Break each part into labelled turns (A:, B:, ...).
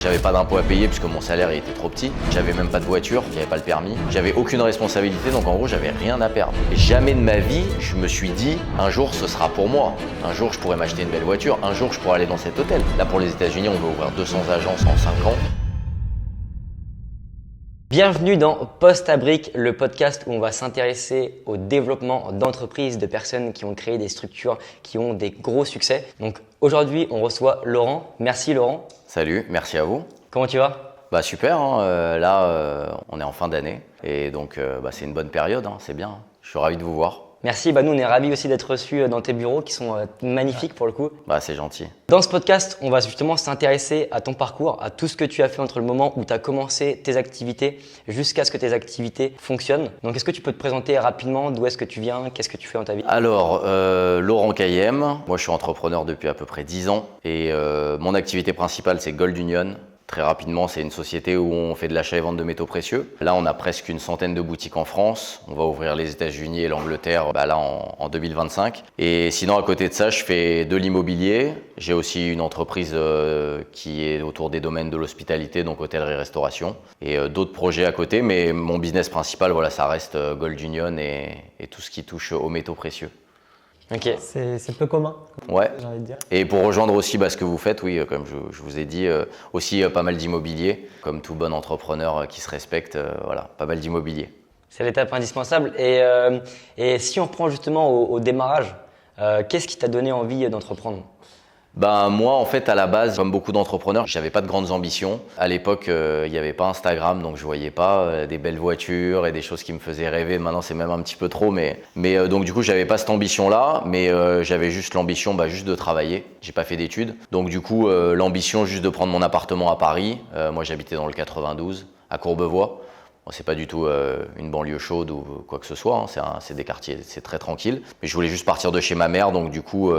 A: J'avais pas d'impôt à payer puisque mon salaire était trop petit. J'avais même pas de voiture, j'avais pas le permis. J'avais aucune responsabilité, donc en gros j'avais rien à perdre. Et jamais de ma vie je me suis dit un jour ce sera pour moi. Un jour je pourrais m'acheter une belle voiture, un jour je pourrais aller dans cet hôtel. Là pour les États-Unis on veut ouvrir 200 agences en 5 ans.
B: Bienvenue dans Poste à Briques, le podcast où on va s'intéresser au développement d'entreprises, de personnes qui ont créé des structures, qui ont des gros succès. Donc aujourd'hui, on reçoit Laurent. Merci Laurent.
A: Salut, merci à vous.
B: Comment tu vas ?
A: Bah super, on est en fin d'année et donc c'est une bonne période, c'est bien. Je suis ravi de vous voir.
B: Merci, nous on est ravis aussi d'être reçus dans tes bureaux qui sont magnifiques pour le coup.
A: C'est gentil.
B: Dans ce podcast, on va justement s'intéresser à ton parcours, à tout ce que tu as fait entre le moment où tu as commencé tes activités jusqu'à ce que tes activités fonctionnent. Donc est-ce que tu peux te présenter rapidement, d'où est-ce que tu viens, qu'est-ce que tu fais dans ta vie ?
A: Alors, Laurent Cayem, moi je suis entrepreneur depuis à peu près 10 ans et mon activité principale c'est Gold Union. Très rapidement, c'est une société où on fait de l'achat et vente de métaux précieux. Là, on a presque une centaine de boutiques en France. On va ouvrir les États-Unis et l'Angleterre en 2025. Et sinon, à côté de ça, je fais de l'immobilier. J'ai aussi une entreprise qui est autour des domaines de l'hospitalité, donc hôtellerie-restauration. Et d'autres projets à côté. Mais mon business principal, ça reste Gold Union et tout ce qui touche aux métaux précieux.
B: Ok.
C: C'est peu commun,
A: ouais.
C: J'ai envie de dire.
A: Et pour rejoindre aussi ce que vous faites, oui, comme je vous ai dit, aussi pas mal d'immobilier, comme tout bon entrepreneur qui se respecte, pas mal d'immobilier.
B: C'est l'étape indispensable. Et si on reprend justement au démarrage, qu'est-ce qui t'a donné envie d'entreprendre ?
A: Moi, en fait, à la base, comme beaucoup d'entrepreneurs, j'avais pas de grandes ambitions. À l'époque, il n'y avait pas Instagram, donc je voyais pas des belles voitures et des choses qui me faisaient rêver. Maintenant, c'est même un petit peu trop, mais donc du coup, j'avais pas cette ambition-là, mais j'avais juste l'ambition, juste de travailler. J'ai pas fait d'études, donc du coup, l'ambition juste de prendre mon appartement à Paris. Moi, j'habitais dans le 92, à Courbevoie. Bon, c'est pas du tout une banlieue chaude ou quoi que ce soit. C'est des quartiers, c'est très tranquille. Mais je voulais juste partir de chez ma mère, donc du coup.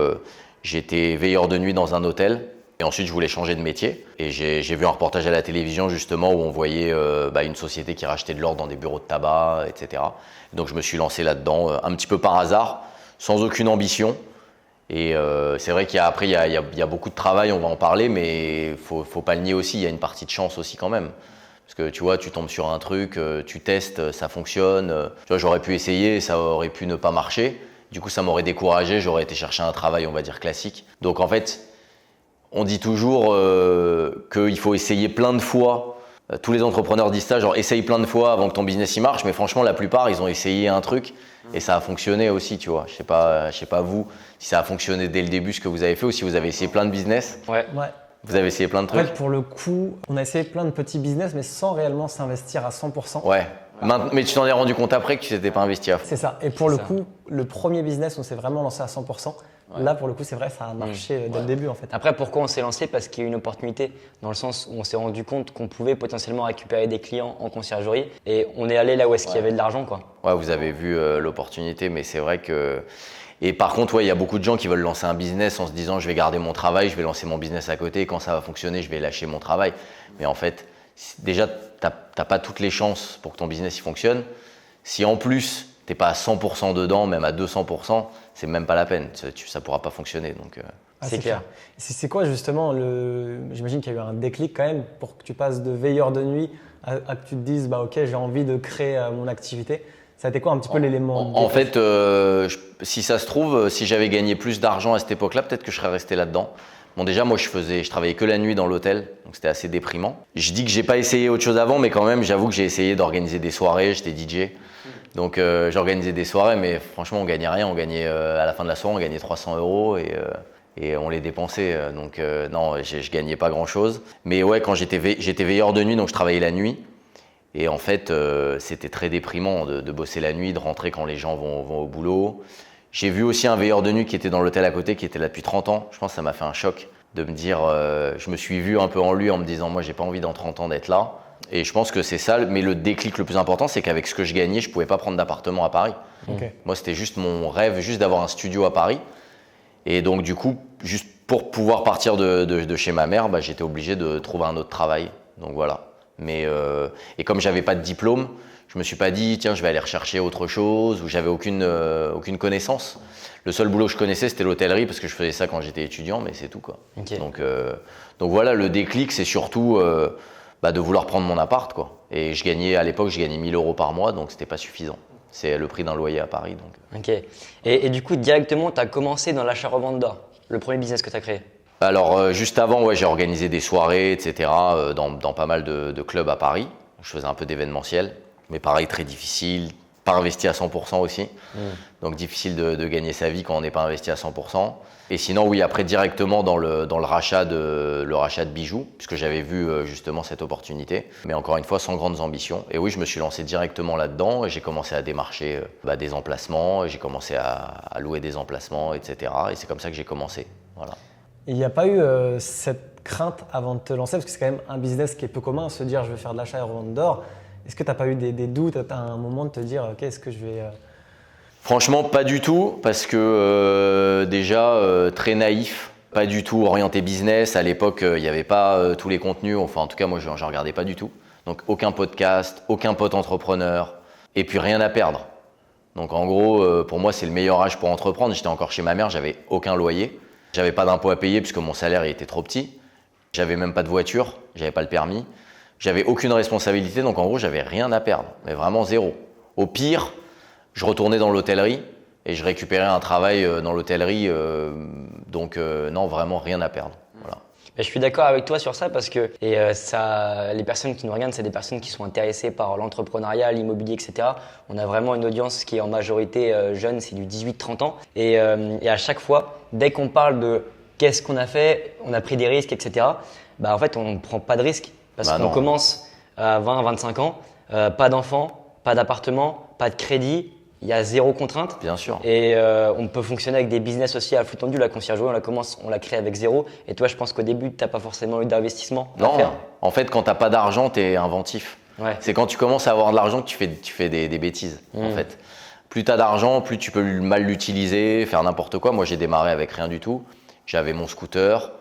A: J'étais veilleur de nuit dans un hôtel et ensuite je voulais changer de métier. Et j'ai vu un reportage à la télévision justement où on voyait une société qui rachetait de l'or dans des bureaux de tabac, etc. Donc je me suis lancé là-dedans un petit peu par hasard, sans aucune ambition. Et c'est vrai qu'après il y a beaucoup de travail, on va en parler, mais faut pas le nier aussi, il y a une partie de chance aussi quand même. Parce que tu vois, tu tombes sur un truc, tu testes, ça fonctionne. Tu vois, j'aurais pu essayer, ça aurait pu ne pas marcher. Du coup, ça m'aurait découragé, j'aurais été chercher un travail, on va dire, classique. Donc en fait, on dit toujours qu'il faut essayer plein de fois. Tous les entrepreneurs disent ça, genre essaye plein de fois avant que ton business y marche. Mais franchement, la plupart, ils ont essayé un truc et ça a fonctionné aussi, tu vois. Je sais pas vous, si ça a fonctionné dès le début, ce que vous avez fait, ou si vous avez essayé plein de business.
B: Ouais.
A: Vous avez essayé plein de trucs.
C: En fait, pour le coup, on a essayé plein de petits business, mais sans réellement s'investir à 100%.
A: Ouais. Mais tu t'en es rendu compte après que tu t'étais pas investi à fond.
C: C'est ça. Et pour le coup, le premier business, on s'est vraiment lancé à 100%. Ouais. Là, pour le coup, c'est vrai, ça a marché dès le début, en fait.
B: Après, pourquoi on s'est lancé ? Parce qu'il y a eu une opportunité, dans le sens où on s'est rendu compte qu'on pouvait potentiellement récupérer des clients en conciergerie. Et on est allé là où est-ce qu'il y avait de l'argent, quoi.
A: Ouais, vous avez vu l'opportunité, mais c'est vrai que… Et par contre, il y a beaucoup de gens qui veulent lancer un business en se disant je vais garder mon travail, je vais lancer mon business à côté, et quand ça va fonctionner, je vais lâcher mon travail. Mais en fait, déjà, t'as pas toutes les chances pour que ton business il fonctionne. Si en plus, t'es pas à 100% dedans, même à 200%, c'est même pas la peine, ça pourra pas fonctionner. Donc,
B: c'est clair.
C: C'est quoi justement, j'imagine qu'il y a eu un déclic quand même pour que tu passes de veilleur de nuit à que tu te dises ok, j'ai envie de créer mon activité. Ça a été quoi un petit peu l'élément ?
A: En fait, si ça se trouve, si j'avais gagné plus d'argent à cette époque-là, peut-être que je serais resté là-dedans. Bon, déjà, moi, je travaillais que la nuit dans l'hôtel, donc c'était assez déprimant. Je dis que j'ai pas essayé autre chose avant, mais quand même, j'avoue que j'ai essayé d'organiser des soirées, j'étais DJ. Donc, j'organisais des soirées, mais franchement, on gagnait rien. On gagnait, à la fin de la soirée, on gagnait 300 € et on les dépensait. Donc, non, je gagnais pas grand-chose. Mais ouais, quand j'étais veilleur de nuit, donc je travaillais la nuit. Et en fait, c'était très déprimant de bosser la nuit, de rentrer quand les gens vont au boulot. J'ai vu aussi un veilleur de nuit qui était dans l'hôtel à côté, qui était là depuis 30 ans. Je pense que ça m'a fait un choc de me dire, je me suis vu un peu en lui en me disant, moi, j'ai pas envie dans 30 ans d'être là. Et je pense que c'est ça, mais le déclic le plus important, c'est qu'avec ce que je gagnais, je pouvais pas prendre d'appartement à Paris.
C: Okay.
A: Moi, c'était juste mon rêve, juste d'avoir un studio à Paris. Et donc, du coup, juste pour pouvoir partir de chez ma mère, j'étais obligé de trouver un autre travail. Donc voilà. Et comme j'avais pas de diplôme, je me suis pas dit tiens je vais aller rechercher autre chose, ou j'avais aucune connaissance. Le seul boulot que je connaissais c'était l'hôtellerie parce que je faisais ça quand j'étais étudiant, mais c'est tout quoi.
B: Ok.
A: Donc voilà, le déclic c'est surtout de vouloir prendre mon appart quoi. Et à l'époque je gagnais 1 000 € par mois, donc c'était pas suffisant. C'est le prix d'un loyer à Paris. Donc.
B: Ok. Et du coup, directement, tu as commencé dans l'achat-revente d'or, le premier business que tu as créé.
A: Alors juste avant, ouais, j'ai organisé des soirées, etc. Dans pas mal de clubs à Paris. Je faisais un peu d'événementiel, mais pareil, très difficile, pas investi à 100% aussi. Donc difficile de gagner sa vie quand on n'est pas investi à 100%. Et sinon, oui, après directement dans le rachat de bijoux, puisque j'avais vu justement cette opportunité, mais encore une fois sans grandes ambitions. Et oui, je me suis lancé directement là-dedans et j'ai commencé à démarcher des emplacements, et j'ai commencé à louer des emplacements, etc. Et c'est comme ça que j'ai commencé. Voilà.
C: Il n'y a pas eu cette crainte avant de te lancer, parce que c'est quand même un business qui est peu commun, se dire je vais faire de l'achat et revente d'or. Est-ce que tu n'as pas eu des doutes à un moment de te dire ok, est-ce que je vais…
A: Franchement, pas du tout, parce que déjà très naïf, pas du tout orienté business. À l'époque, il n'y avait pas tous les contenus, enfin en tout cas moi je ne regardais pas du tout. Donc aucun podcast, aucun pote entrepreneur, et puis rien à perdre. Donc en gros, pour moi c'est le meilleur âge pour entreprendre. J'étais encore chez ma mère, j'avais aucun loyer, j'avais pas d'impôt à payer puisque mon salaire il était trop petit. J'avais même pas de voiture, j'avais pas le permis, j'avais aucune responsabilité, donc en gros j'avais rien à perdre, mais vraiment zéro. Au pire, je retournais dans l'hôtellerie et je récupérais un travail dans l'hôtellerie, donc non, vraiment rien à perdre. Voilà.
B: Je suis d'accord avec toi sur ça parce que les personnes qui nous regardent, c'est des personnes qui sont intéressées par l'entrepreneuriat, l'immobilier, etc. On a vraiment une audience qui est en majorité jeune, c'est du 18-30 ans. Et à chaque fois, dès qu'on parle de qu'est-ce qu'on a fait, on a pris des risques, etc. En fait, on ne prend pas de risques parce qu'on commence à 20-25 ans, pas d'enfants, pas d'appartement, pas de crédit. Il y a zéro contrainte.
A: Bien sûr.
B: Et on peut fonctionner avec des business aussi à flux tendu. La conciergerie, on l'a créé avec zéro. Et toi, je pense qu'au début, tu n'as pas forcément eu d'investissement à faire.
A: En fait, quand tu n'as pas d'argent, tu es inventif.
B: Ouais.
A: C'est quand tu commences à avoir de l'argent que tu fais des bêtises. En fait. Plus tu as d'argent, plus tu peux mal l'utiliser, faire n'importe quoi. Moi, j'ai démarré avec rien du tout. J'avais mon scooter.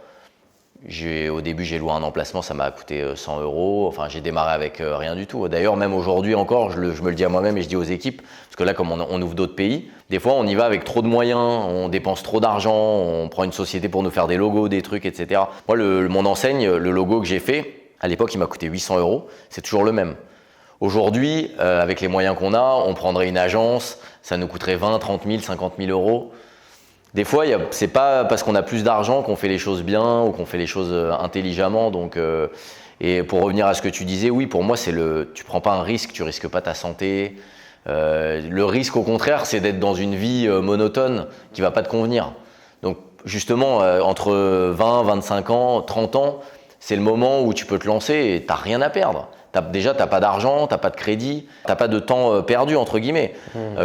A: Au début, j'ai loué un emplacement, ça m'a coûté 100 €. Enfin, j'ai démarré avec rien du tout. D'ailleurs, même aujourd'hui encore, je me le dis à moi-même et je dis aux équipes, parce que là, comme on ouvre d'autres pays, des fois, on y va avec trop de moyens, on dépense trop d'argent, on prend une société pour nous faire des logos, des trucs, etc. Moi, mon enseigne, le logo que j'ai fait, à l'époque, il m'a coûté 800 €. C'est toujours le même. Aujourd'hui, avec les moyens qu'on a, on prendrait une agence, ça nous coûterait 20, 30 000, 50 000 €. Des fois, c'est pas parce qu'on a plus d'argent qu'on fait les choses bien ou qu'on fait les choses intelligemment. Donc, et pour revenir à ce que tu disais, oui, pour moi, tu prends pas un risque, tu risques pas ta santé. Le risque, au contraire, c'est d'être dans une vie monotone qui va pas te convenir. Donc, justement, entre 20, 25 ans, 30 ans, c'est le moment où tu peux te lancer et t'as rien à perdre. Déjà, tu n'as pas d'argent, tu n'as pas de crédit, tu n'as pas de temps perdu, entre guillemets.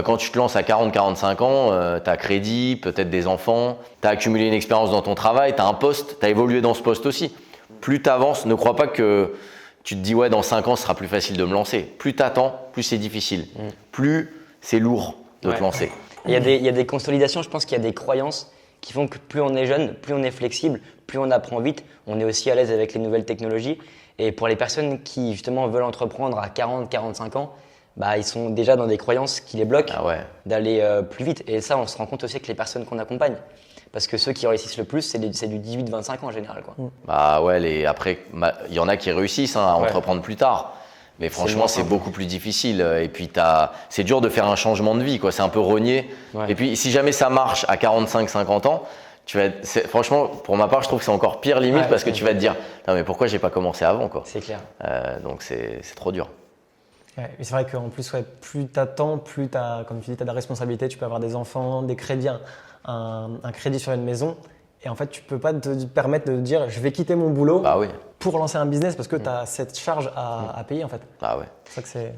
A: Quand tu te lances à 40-45 ans, tu as crédit, peut-être des enfants, tu as accumulé une expérience dans ton travail, tu as un poste, tu as évolué dans ce poste aussi. Plus tu avances, ne crois pas que tu te dis « ouais, dans 5 ans, ce sera plus facile de me lancer ». Plus tu attends, plus c'est difficile. Plus c'est lourd de te lancer.
B: Il y a des consolidations, je pense qu'il y a des croyances qui font que plus on est jeune, plus on est flexible, plus on apprend vite, on est aussi à l'aise avec les nouvelles technologies. Et pour les personnes qui justement veulent entreprendre à 40-45 ans, ils sont déjà dans des croyances qui les bloquent d'aller plus vite. Et ça, on se rend compte aussi avec les personnes qu'on accompagne. Parce que ceux qui réussissent le plus, c'est du 18-25 ans en général, quoi.
A: Après, il y en a qui réussissent à entreprendre plus tard. Mais franchement, c'est beaucoup plus difficile. Et puis, c'est dur de faire un changement de vie, quoi. C'est un peu rogné. Ouais. Et puis, si jamais ça marche à 45-50 ans, franchement, pour ma part, je trouve que c'est encore pire limite parce que tu vas te dire non mais pourquoi j'ai pas commencé avant quoi.
B: C'est clair.
A: Donc c'est trop dur.
C: Ouais, c'est vrai qu'en plus plus t'attends, plus comme tu dis, t'as de la responsabilité, tu peux avoir des enfants, des crédits, un crédit sur une maison. Et en fait, tu peux pas te permettre de dire je vais quitter mon boulot pour lancer un business parce que tu as cette charge à payer en fait. C'est ça que c'est.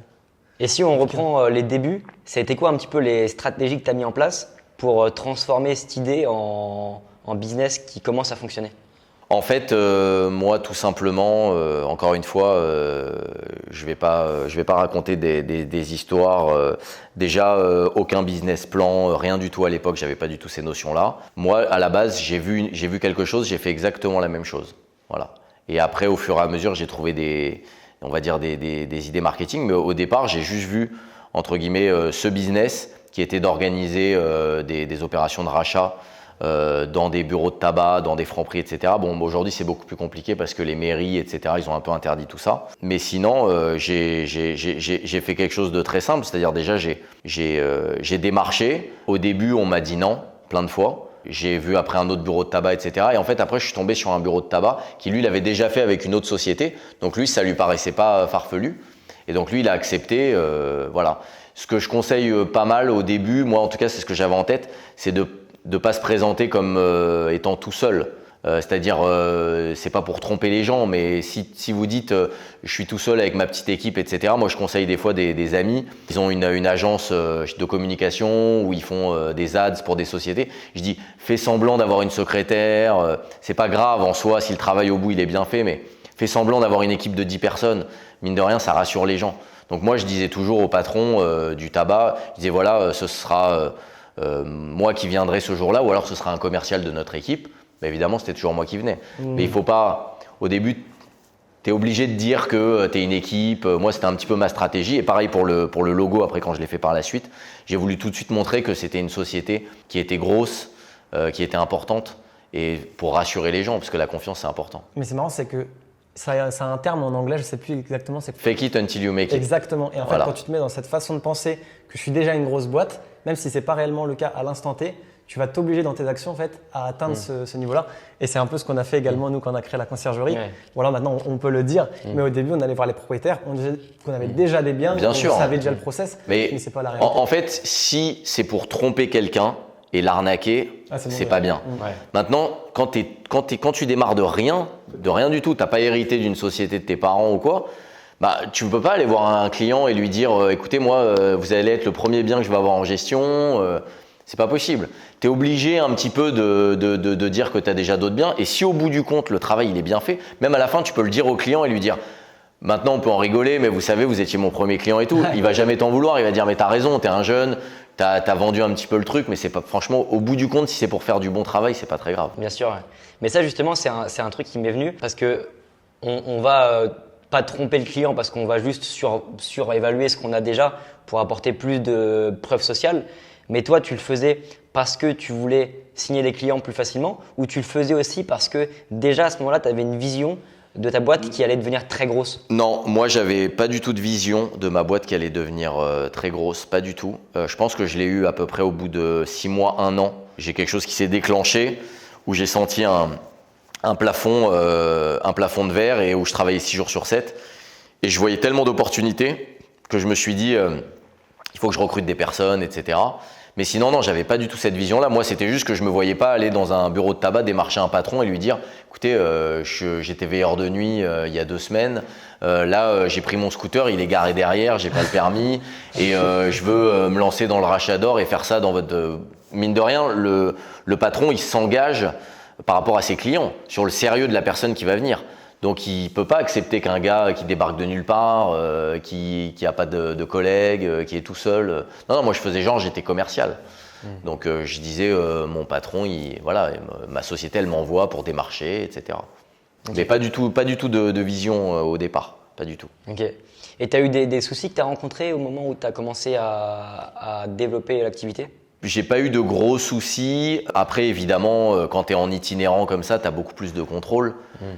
B: Et si on reprend les débuts, ça a été quoi un petit peu les stratégies que tu as mis en place pour transformer cette idée en business qui commence à fonctionner?
A: En fait, moi, tout simplement, encore une fois, je vais pas raconter des histoires. Déjà, aucun business plan, rien du tout à l'époque. J'avais pas du tout ces notions-là. Moi, à la base, j'ai vu quelque chose, j'ai fait exactement la même chose. Voilà. Et après, au fur et à mesure, j'ai trouvé on va dire des idées marketing, mais au départ, j'ai juste vu, entre guillemets, ce business qui était d'organiser des opérations de rachat dans des bureaux de tabac, dans des francs-prix, etc. Bon, aujourd'hui, c'est beaucoup plus compliqué parce que les mairies, etc., ils ont un peu interdit tout ça. Mais sinon, j'ai fait quelque chose de très simple, c'est-à-dire déjà, j'ai démarché. Au début, on m'a dit non, plein de fois. J'ai vu après un autre bureau de tabac, etc. Et en fait, après, je suis tombé sur un bureau de tabac qui, lui, l'avait déjà fait avec une autre société. Donc, lui, ça lui paraissait pas farfelu. Et donc, lui, il a accepté. Voilà. Ce que je conseille pas mal au début, moi, en tout cas, c'est ce que j'avais en tête, c'est de ne pas se présenter comme étant tout seul. C'est-à-dire, c'est pas pour tromper les gens, mais si vous dites je suis tout seul avec ma petite équipe, etc. Moi, je conseille des fois des amis. Ils ont une agence de communication où ils font des ads pour des sociétés. Je dis, fais semblant d'avoir une secrétaire. C'est pas grave en soi si le travail au bout il est bien fait, mais fais semblant d'avoir une équipe de 10 personnes. Mine de rien, ça rassure les gens. Donc moi, je disais toujours au patron du tabac, je disais voilà, ce sera moi qui viendrai ce jour-là, ou alors ce sera un commercial de notre équipe. Mais évidemment, c'était toujours moi qui venais. Mais il ne faut pas, au début, tu es obligé de dire que tu es une équipe. Moi, c'était un petit peu ma stratégie. Et pareil pour le logo, après, quand je l'ai fait par la suite, j'ai voulu tout de suite montrer que c'était une société qui était grosse, qui était importante, et pour rassurer les gens, parce que la confiance, c'est important.
C: Mais c'est marrant, c'est que ça a un terme en anglais, je ne sais plus exactement. C'est
A: Fake it until you make it.
C: Exactement. Et en fait, quand tu te mets dans cette façon de penser que je suis déjà une grosse boîte, même si ce n'est pas réellement le cas à l'instant T, tu vas t'obliger dans tes actions en fait, à atteindre ce niveau-là. Et c'est un peu ce qu'on a fait également, nous, quand on a créé la conciergerie. Ouais. Voilà, maintenant, on peut le dire. Mais au début, on allait voir les propriétaires. On disait qu'on avait déjà des biens.
A: Bien sûr.
C: On savait déjà le process. Mais c'est pas la réalité.
A: En fait, si c'est pour tromper quelqu'un et l'arnaquer, c'est pas bien. Ouais. Maintenant, quand tu démarres de rien du tout, tu n'as pas hérité d'une société de tes parents ou quoi, bah, tu ne peux pas aller voir un client et lui dire écoutez, moi, vous allez être le premier bien que je vais avoir en gestion. C'est pas possible. Tu es obligé un petit peu de dire que tu as déjà d'autres biens. Et si au bout du compte, le travail il est bien fait, même à la fin, tu peux le dire au client et lui dire maintenant, on peut en rigoler, mais vous savez, vous étiez mon premier client et tout. Il va jamais t'en vouloir. Il va dire mais tu as raison, tu es un jeune, tu as vendu un petit peu le truc, mais c'est pas, franchement, au bout du compte, si c'est pour faire du bon travail, c'est pas très grave.
B: Bien sûr. Ouais. Mais ça, justement, c'est un truc qui m'est venu parce que on va pas tromper le client parce qu'on va juste surévaluer ce qu'on a déjà pour apporter plus de preuves sociales. Mais toi, tu le faisais parce que tu voulais signer des clients plus facilement ou tu le faisais aussi parce que déjà à ce moment-là, tu avais une vision de ta boîte qui allait devenir très grosse?
A: Non, moi, j'avais pas du tout de vision de ma boîte qui allait devenir très grosse, pas du tout. Je pense que je l'ai eu à peu près au bout de 6 mois, 1 an. J'ai quelque chose qui s'est déclenché où j'ai senti un plafond de verre et où je travaillais 6 jours sur 7. Et je voyais tellement d'opportunités que je me suis dit il faut que je recrute des personnes, etc. Mais sinon, non, j'avais pas du tout cette vision-là. Moi, c'était juste que je me voyais pas aller dans un bureau de tabac, démarcher un patron et lui dire écoutez, j'étais veilleur de nuit il y a 2 semaines. Là, j'ai pris mon scooter, il est garé derrière, j'ai pas le permis et je veux me lancer dans le rachat d'or et faire ça dans votre… Mine de rien, le patron, il s'engage par rapport à ses clients sur le sérieux de la personne qui va venir. Donc, il ne peut pas accepter qu'un gars qui débarque de nulle part, qui n'a pas de collègues, qui est tout seul. Non, moi, je faisais genre, j'étais commercial. Donc, je disais, mon patron, ma société, elle m'envoie pour démarcher, etc. Mais pas du tout de vision au départ. Pas du tout.
B: Ok. Et tu as eu des soucis que tu as rencontrés au moment où tu as commencé à développer l'activité?
A: J'ai pas eu de gros soucis. Après, évidemment, quand tu es en itinérant comme ça, tu as beaucoup plus de contrôle.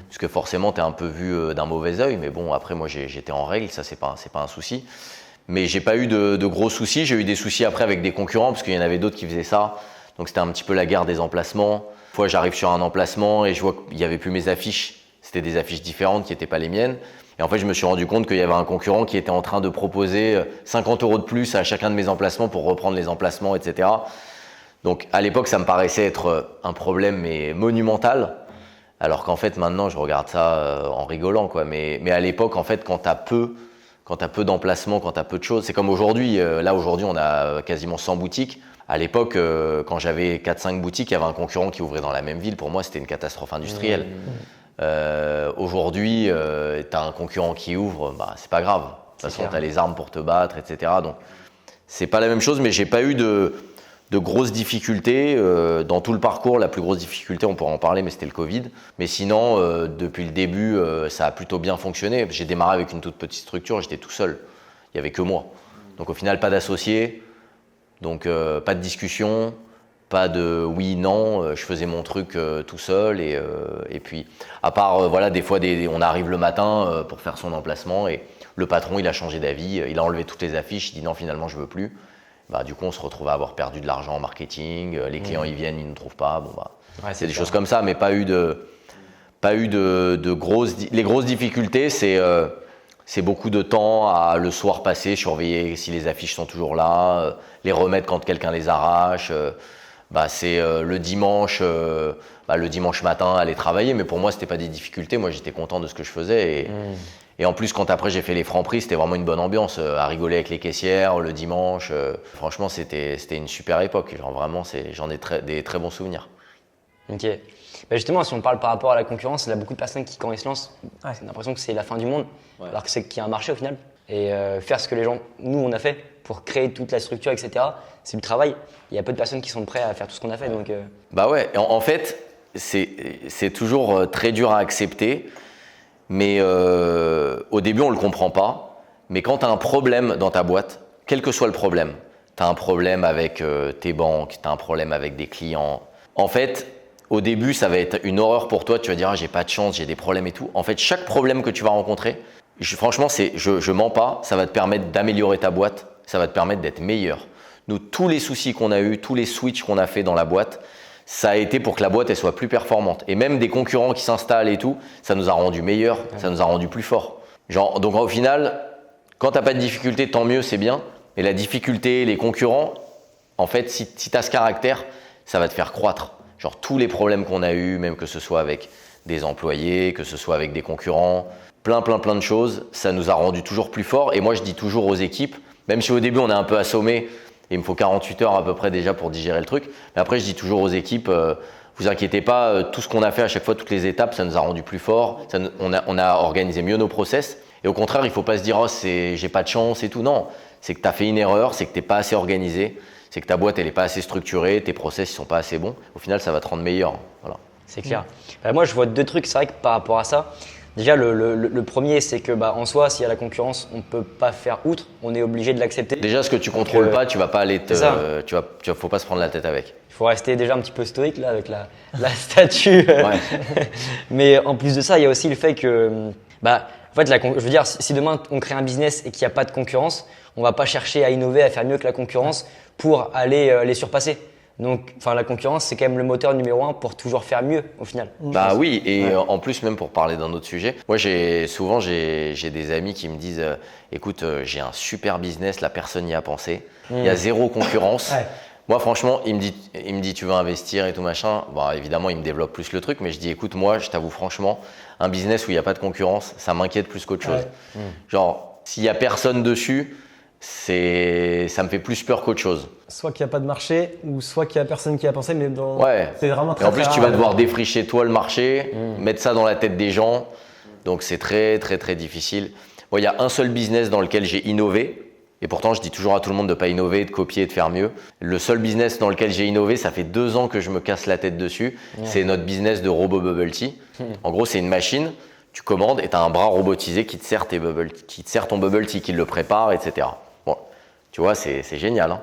A: Puisque forcément, tu es un peu vu d'un mauvais œil. Mais bon, après, moi, j'étais en règle. Ça, c'est pas un souci. Mais j'ai pas eu de gros soucis. J'ai eu des soucis après avec des concurrents, parce qu'il y en avait d'autres qui faisaient ça. Donc, c'était un petit peu la guerre des emplacements. Une fois, j'arrive sur un emplacement et je vois qu'il n'y avait plus mes affiches. C'était des affiches différentes qui n'étaient pas les miennes. Et en fait, je me suis rendu compte qu'il y avait un concurrent qui était en train de proposer 50 € de plus à chacun de mes emplacements pour reprendre les emplacements, etc. Donc, à l'époque, ça me paraissait être un problème mais monumental. Alors qu'en fait, maintenant, je regarde ça en rigolant, quoi. Mais à l'époque, en fait, quand tu as peu d'emplacements, quand tu as peu de choses, c'est comme aujourd'hui. Là, aujourd'hui, on a quasiment 100 boutiques. À l'époque, quand j'avais 4-5 boutiques, il y avait un concurrent qui ouvrait dans la même ville. Pour moi, c'était une catastrophe industrielle. Aujourd'hui, tu as un concurrent qui ouvre, c'est pas grave. De toute façon, tu as les armes pour te battre, etc. Donc, c'est pas la même chose, mais j'ai pas eu de de grosses difficultés. Dans tout le parcours, la plus grosse difficulté, on pourra en parler, mais c'était le Covid. Mais sinon, depuis le début, ça a plutôt bien fonctionné. J'ai démarré avec une toute petite structure, j'étais tout seul. Il n'y avait que moi. Donc au final, pas d'associés, donc pas de discussion, pas de oui, non. Je faisais mon truc tout seul. Et puis, à part, voilà, des fois, on arrive le matin pour faire son emplacement et le patron, il a changé d'avis. Il a enlevé toutes les affiches. Il dit non, finalement, je veux plus. Bah, du coup, on se retrouve à avoir perdu de l'argent en marketing. Les clients, ils viennent, ils ne trouvent pas. Bon, bah,
B: Ouais,
A: c'est des choses comme ça, mais pas eu de grosses. Les grosses difficultés, c'est beaucoup de temps le soir passé, surveiller si les affiches sont toujours là, les remettre quand quelqu'un les arrache. C'est le dimanche matin, aller travailler. Mais pour moi, c'était pas des difficultés. Moi, j'étais content de ce que je faisais. Et en plus, quand après j'ai fait les Franprix, c'était vraiment une bonne ambiance, à rigoler avec les caissières le dimanche. Franchement, c'était une super époque. Genre vraiment, j'en ai des très bons souvenirs.
B: Ok. Bah justement, si on parle par rapport à la concurrence, il y a beaucoup de personnes qui, quand ils se lancent,
C: Ouais.
B: ont l'impression que c'est la fin du monde,
A: Ouais.
B: alors que c'est qu'il y a un marché au final. Et faire ce que nous, on a fait pour créer toute la structure, etc., c'est du travail. Il y a peu de personnes qui sont prêtes à faire tout ce qu'on a fait. Donc,
A: Bah ouais, en fait, c'est toujours très dur à accepter. Mais au début, on ne le comprend pas. Mais quand tu as un problème dans ta boîte, quel que soit le problème, tu as un problème avec tes banques, tu as un problème avec des clients. En fait, au début, ça va être une horreur pour toi. Tu vas dire, j'ai pas de chance, j'ai des problèmes et tout. En fait, chaque problème que tu vas rencontrer, franchement, je mens pas, ça va te permettre d'améliorer ta boîte, ça va te permettre d'être meilleur. Nous, tous les soucis qu'on a eus, tous les switches qu'on a fait dans la boîte, ça a été pour que la boîte elle soit plus performante. Et même des concurrents qui s'installent et tout, ça nous a rendu meilleurs, ça nous a rendu plus forts. Donc au final, quand tu n'as pas de difficulté, tant mieux, c'est bien. Mais la difficulté, les concurrents, en fait, si tu as ce caractère, ça va te faire croître. Genre tous les problèmes qu'on a eus, même que ce soit avec des employés, que ce soit avec des concurrents, plein de choses, ça nous a rendu toujours plus forts. Et moi, je dis toujours aux équipes, même si au début on est un peu assommé, il me faut 48 heures à peu près déjà pour digérer le truc. Mais après, je dis toujours aux équipes, vous inquiétez pas, tout ce qu'on a fait à chaque fois, toutes les étapes, ça nous a rendu plus forts. On a organisé mieux nos process. Et au contraire, il ne faut pas se dire, oh, j'ai pas de chance et tout. Non, c'est que tu as fait une erreur, c'est que tu n'es pas assez organisé, c'est que ta boîte, elle n'est pas assez structurée, tes process ne sont pas assez bons. Au final, ça va te rendre meilleur. Voilà.
B: c'est clair. Bah, moi, je vois deux trucs, c'est vrai que par rapport à ça. Déjà, le premier, c'est que en soi, s'il y a la concurrence, on ne peut pas faire outre, on est obligé de l'accepter.
A: Déjà, ce que tu contrôles pas, tu vas pas aller faut pas se prendre la tête avec.
B: Il faut rester déjà un petit peu stoïque là avec la statue.
A: Ouais.
B: Mais en plus de ça, il y a aussi le fait que, en fait, je veux dire, si demain on crée un business et qu'il n'y a pas de concurrence, on va pas chercher à innover, à faire mieux que la concurrence pour aller les surpasser. Donc, la concurrence, c'est quand même le moteur numéro 1 pour toujours faire mieux au final.
A: Bah oui, et en plus, même pour parler d'un autre sujet, moi j'ai des amis qui me disent écoute, j'ai un super business, la personne n'y a pensé, il y a zéro concurrence.
C: Ouais.
A: Moi franchement, il me dit tu veux investir et tout machin. Bon, évidemment, il me développe plus le truc, mais je dis écoute, moi je t'avoue franchement, un business où il n'y a pas de concurrence, ça m'inquiète plus qu'autre chose. Genre, s'il n'y a personne dessus, ça me fait plus peur qu'autre chose.
C: Soit qu'il n'y a pas de marché, ou soit qu'il n'y a personne qui a pensé, mais
A: Ouais.
C: c'est vraiment très
A: Et en plus,
C: très
A: tu
C: rare.
A: vas devoir défricher toi le marché, mettre ça dans la tête des gens. Donc, c'est très difficile. Moi, il y a un seul business dans lequel j'ai innové. Et pourtant, je dis toujours à tout le monde de ne pas innover, de copier, de faire mieux. Le seul business dans lequel j'ai innové, ça fait 2 ans que je me casse la tête dessus. C'est notre business de robot bubble tea. En gros, c'est une machine. Tu commandes et tu as un bras robotisé qui te sert ton bubble tea, qui le prépare, etc. Bon, tu vois, c'est génial. Hein.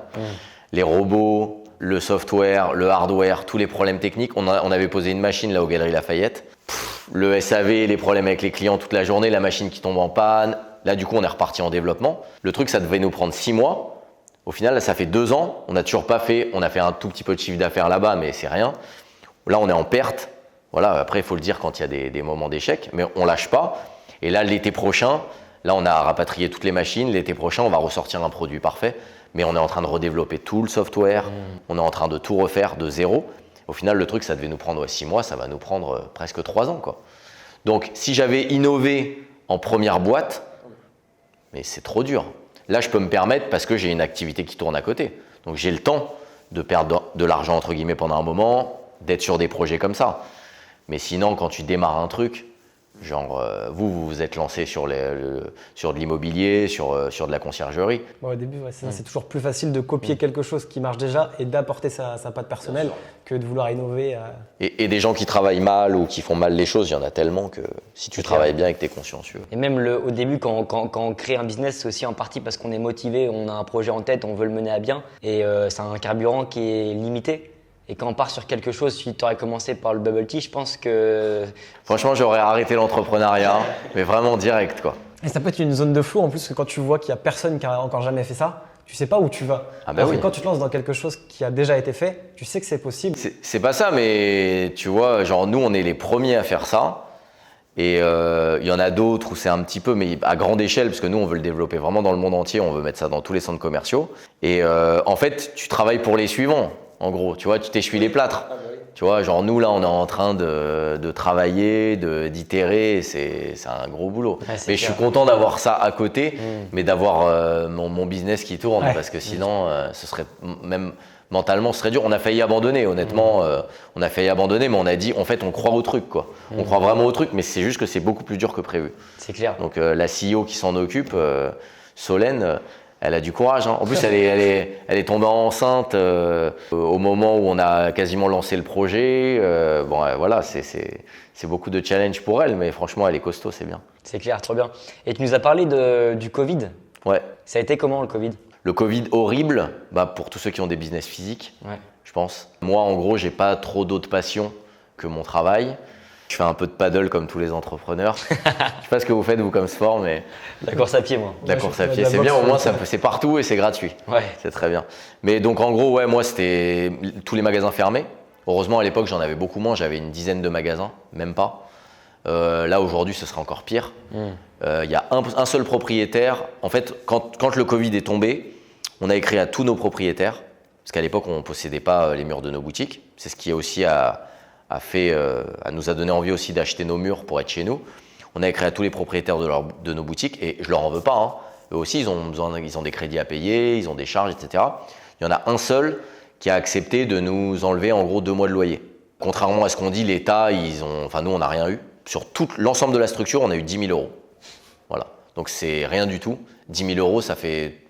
A: Les robots, le software, le hardware, tous les problèmes techniques. On avait posé une machine là aux Galeries Lafayette. Le SAV, les problèmes avec les clients toute la journée, la machine qui tombe en panne. Là, du coup, on est reparti en développement. Le truc, ça devait nous prendre 6 mois. Au final, là, ça fait 2 ans. On n'a toujours pas fait. On a fait un tout petit peu de chiffre d'affaires là-bas, mais c'est rien. Là, on est en perte. Voilà, après, il faut le dire quand il y a des moments d'échec, mais on lâche pas. Et là, l'été prochain, là, on a rapatrié toutes les machines. L'été prochain, on va ressortir un produit parfait. Mais on est en train de redévelopper tout le software. On est en train de tout refaire de zéro. Au final, le truc, ça devait nous prendre 6 mois. Ça va nous prendre presque 3 ans, quoi. Donc, si j'avais innové en première boîte, mais c'est trop dur. Là, je peux me permettre parce que j'ai une activité qui tourne à côté. Donc, j'ai le temps de perdre de l'argent, entre guillemets, pendant un moment, d'être sur des projets comme ça. Mais sinon, quand tu démarres un truc, Genre, vous vous êtes lancé sur de l'immobilier, sur de la conciergerie.
C: Bon, au début, c'est toujours plus facile de copier quelque chose qui marche déjà et d'apporter sa patte personnelle que de vouloir innover.
A: Et des gens qui travaillent mal ou qui font mal les choses, il y en a tellement que si tu travailles bien et que tu es consciencieux.
B: Et même au début, quand on crée un business, c'est aussi en partie parce qu'on est motivé, on a un projet en tête, on veut le mener à bien. Et c'est un carburant qui est limité. Et quand on part sur quelque chose, si tu aurais commencé par le bubble tea, je pense que…
A: Franchement, j'aurais arrêté l'entrepreneuriat, mais vraiment direct, quoi.
C: Et ça peut être une zone de flou en plus, que quand tu vois qu'il n'y a personne qui a encore jamais fait ça, tu sais pas où tu vas.
A: Ah bah
C: Alors
A: oui.
C: que quand tu te lances dans quelque chose qui a déjà été fait, tu sais que c'est possible.
A: C'est pas ça, mais tu vois, genre nous, on est les premiers à faire ça. Et il y en a d'autres où c'est un petit peu, mais à grande échelle, parce que nous, on veut le développer vraiment dans le monde entier, on veut mettre ça dans tous les centres commerciaux. Et en fait, tu travailles pour les suivants, en gros. Tu vois, tu t'essuies les plâtres. Tu vois, genre nous, là, on est en train de travailler, d'itérer, c'est un gros boulot.
B: Ouais,
A: mais je suis content d'avoir ça à côté, mais d'avoir mon business qui tourne,
C: Ouais.
A: parce que sinon, ce serait même… Mentalement, ce serait dur. On a failli abandonner, honnêtement. On a failli abandonner, mais on a dit, en fait, on croit au truc, quoi. On croit vraiment au truc, mais c'est juste que c'est beaucoup plus dur que prévu.
B: C'est clair.
A: Donc, la CEO qui s'en occupe, Solène, elle a du courage. Hein. En plus, elle est tombée enceinte au moment où on a quasiment lancé le projet. Voilà, c'est beaucoup de challenge pour elle, mais franchement, elle est costaud, c'est bien.
B: C'est clair, trop bien. Et tu nous as parlé du Covid.
A: Ouais.
B: Ça a été comment le Covid?
A: Le Covid horrible, pour tous ceux qui ont des business physiques,
B: Ouais.
A: je pense. Moi, en gros, j'ai pas trop d'autres passions que mon travail. Je fais un peu de paddle comme tous les entrepreneurs. Je sais pas ce que vous faites vous comme sport, mais
B: La course à pied, moi.
A: la
C: Ouais,
A: course
C: je
A: à
C: fais
A: pied,
C: de la
A: c'est bien.
C: boxe,
A: Au moins,
C: ça.
A: c'est partout et c'est gratuit.
B: Ouais.
A: C'est très bien. Mais donc, en gros, ouais, moi, c'était tous les magasins fermés. Heureusement, à l'époque, j'en avais beaucoup moins. J'avais une dizaine de magasins, même pas. Là, aujourd'hui, ce serait encore pire. Il y a un seul propriétaire. En fait, quand le Covid est tombé, on a écrit à tous nos propriétaires, parce qu'à l'époque, on ne possédait pas les murs de nos boutiques. C'est ce qui aussi nous a donné envie aussi d'acheter nos murs pour être chez nous. On a écrit à tous les propriétaires de nos boutiques, et je leur en veux pas. Hein. Eux aussi, ils ont des crédits à payer, ils ont des charges, etc. Il y en a un seul qui a accepté de nous enlever en gros 2 mois de loyer. Contrairement à ce qu'on dit, l'État, nous, on n'a rien eu. Sur tout l'ensemble de la structure, on a eu 10 000 euros. Voilà. Donc, c'est rien du tout. 10 000 euros, ça fait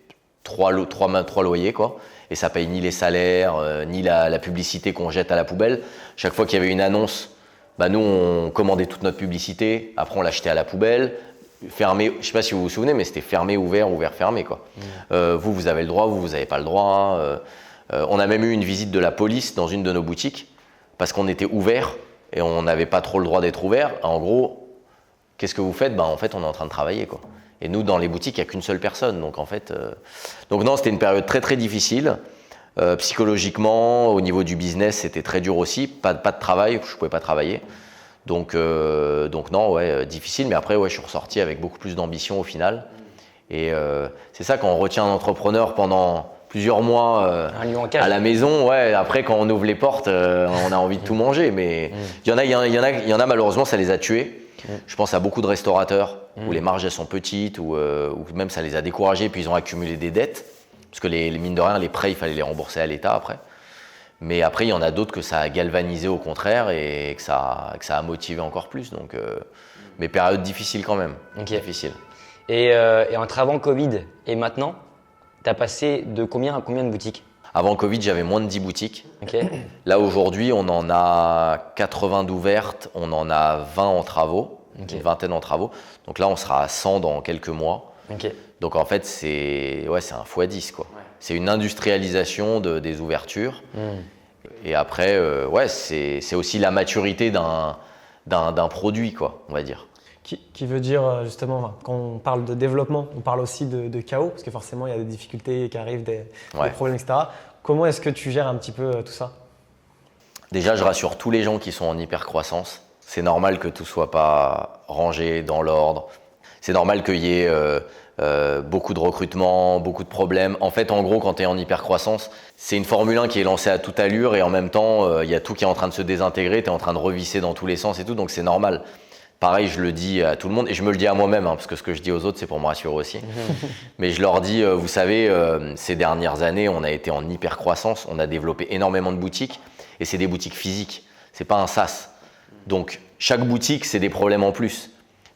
A: 3 loyers, quoi. Et ça paye ni les salaires, ni la publicité qu'on jette à la poubelle. Chaque fois qu'il y avait une annonce, nous, on commandait toute notre publicité. Après, on l'achetait à la poubelle. Fermé, je ne sais pas si vous vous souvenez, mais c'était fermé, ouvert, fermé, quoi. Vous avez le droit, vous n'avez pas le droit. On a même eu une visite de la police dans une de nos boutiques parce qu'on était ouvert et on n'avait pas trop le droit d'être ouvert. En gros, qu'est-ce que vous faites? En fait, on est en train de travailler, quoi. Et nous, dans les boutiques, il n'y a qu'une seule personne. Donc, en fait, non, c'était une période très, très difficile. Psychologiquement, au niveau du business, c'était très dur aussi. Pas de travail, je ne pouvais pas travailler. Donc non, ouais, difficile. Mais après, ouais, je suis ressorti avec beaucoup plus d'ambition au final. Et c'est ça, quand on retient un entrepreneur pendant plusieurs mois
B: Un lion en cage.
A: à la maison, ouais, après, quand on ouvre les portes, on a envie de tout manger. Mais il y en a malheureusement, ça les a tués. Je pense à beaucoup de restaurateurs où les marges elles sont petites, ou même ça les a découragés, puis ils ont accumulé des dettes. Parce que mine de rien, les prêts, il fallait les rembourser à l'État après. Mais après, il y en a d'autres que ça a galvanisé au contraire et que ça a motivé encore plus. Donc, mais période difficile quand même.
B: Ok.
A: Difficile.
B: Et entre avant Covid et maintenant, tu as passé de combien à combien de boutiques?
A: Avant Covid, j'avais moins de 10 boutiques.
B: Ok.
A: Là, aujourd'hui, on en a 80 d'ouvertes, on en a 20 en travaux, une vingtaine en travaux. Donc là, on sera à 100 dans quelques mois.
B: Ok.
A: Donc en fait, c'est un x10, quoi. Ouais. C'est une industrialisation des ouvertures. Et après, c'est aussi la maturité d'un produit, quoi, on va dire.
C: Qui veut dire justement, quand on parle de développement, on parle aussi de chaos, parce que forcément il y a des difficultés qui arrivent, des problèmes, etc. Comment est-ce que tu gères un petit peu tout ça?
A: Déjà, je rassure tous les gens qui sont en hyper-croissance. C'est normal que tout ne soit pas rangé dans l'ordre. C'est normal qu'il y ait beaucoup de recrutement, beaucoup de problèmes. En fait, en gros, quand tu es en hyper-croissance, c'est une Formule 1 qui est lancée à toute allure et en même temps, il y a tout qui est en train de se désintégrer, tu es en train de revisser dans tous les sens et tout, donc c'est normal. Pareil, je le dis à tout le monde et je me le dis à moi-même, parce que ce que je dis aux autres, c'est pour me rassurer aussi. Mais je leur dis, vous savez, ces dernières années, on a été en hyper-croissance, on a développé énormément de boutiques et c'est des boutiques physiques, c'est pas un SaaS. Donc, chaque boutique, c'est des problèmes en plus.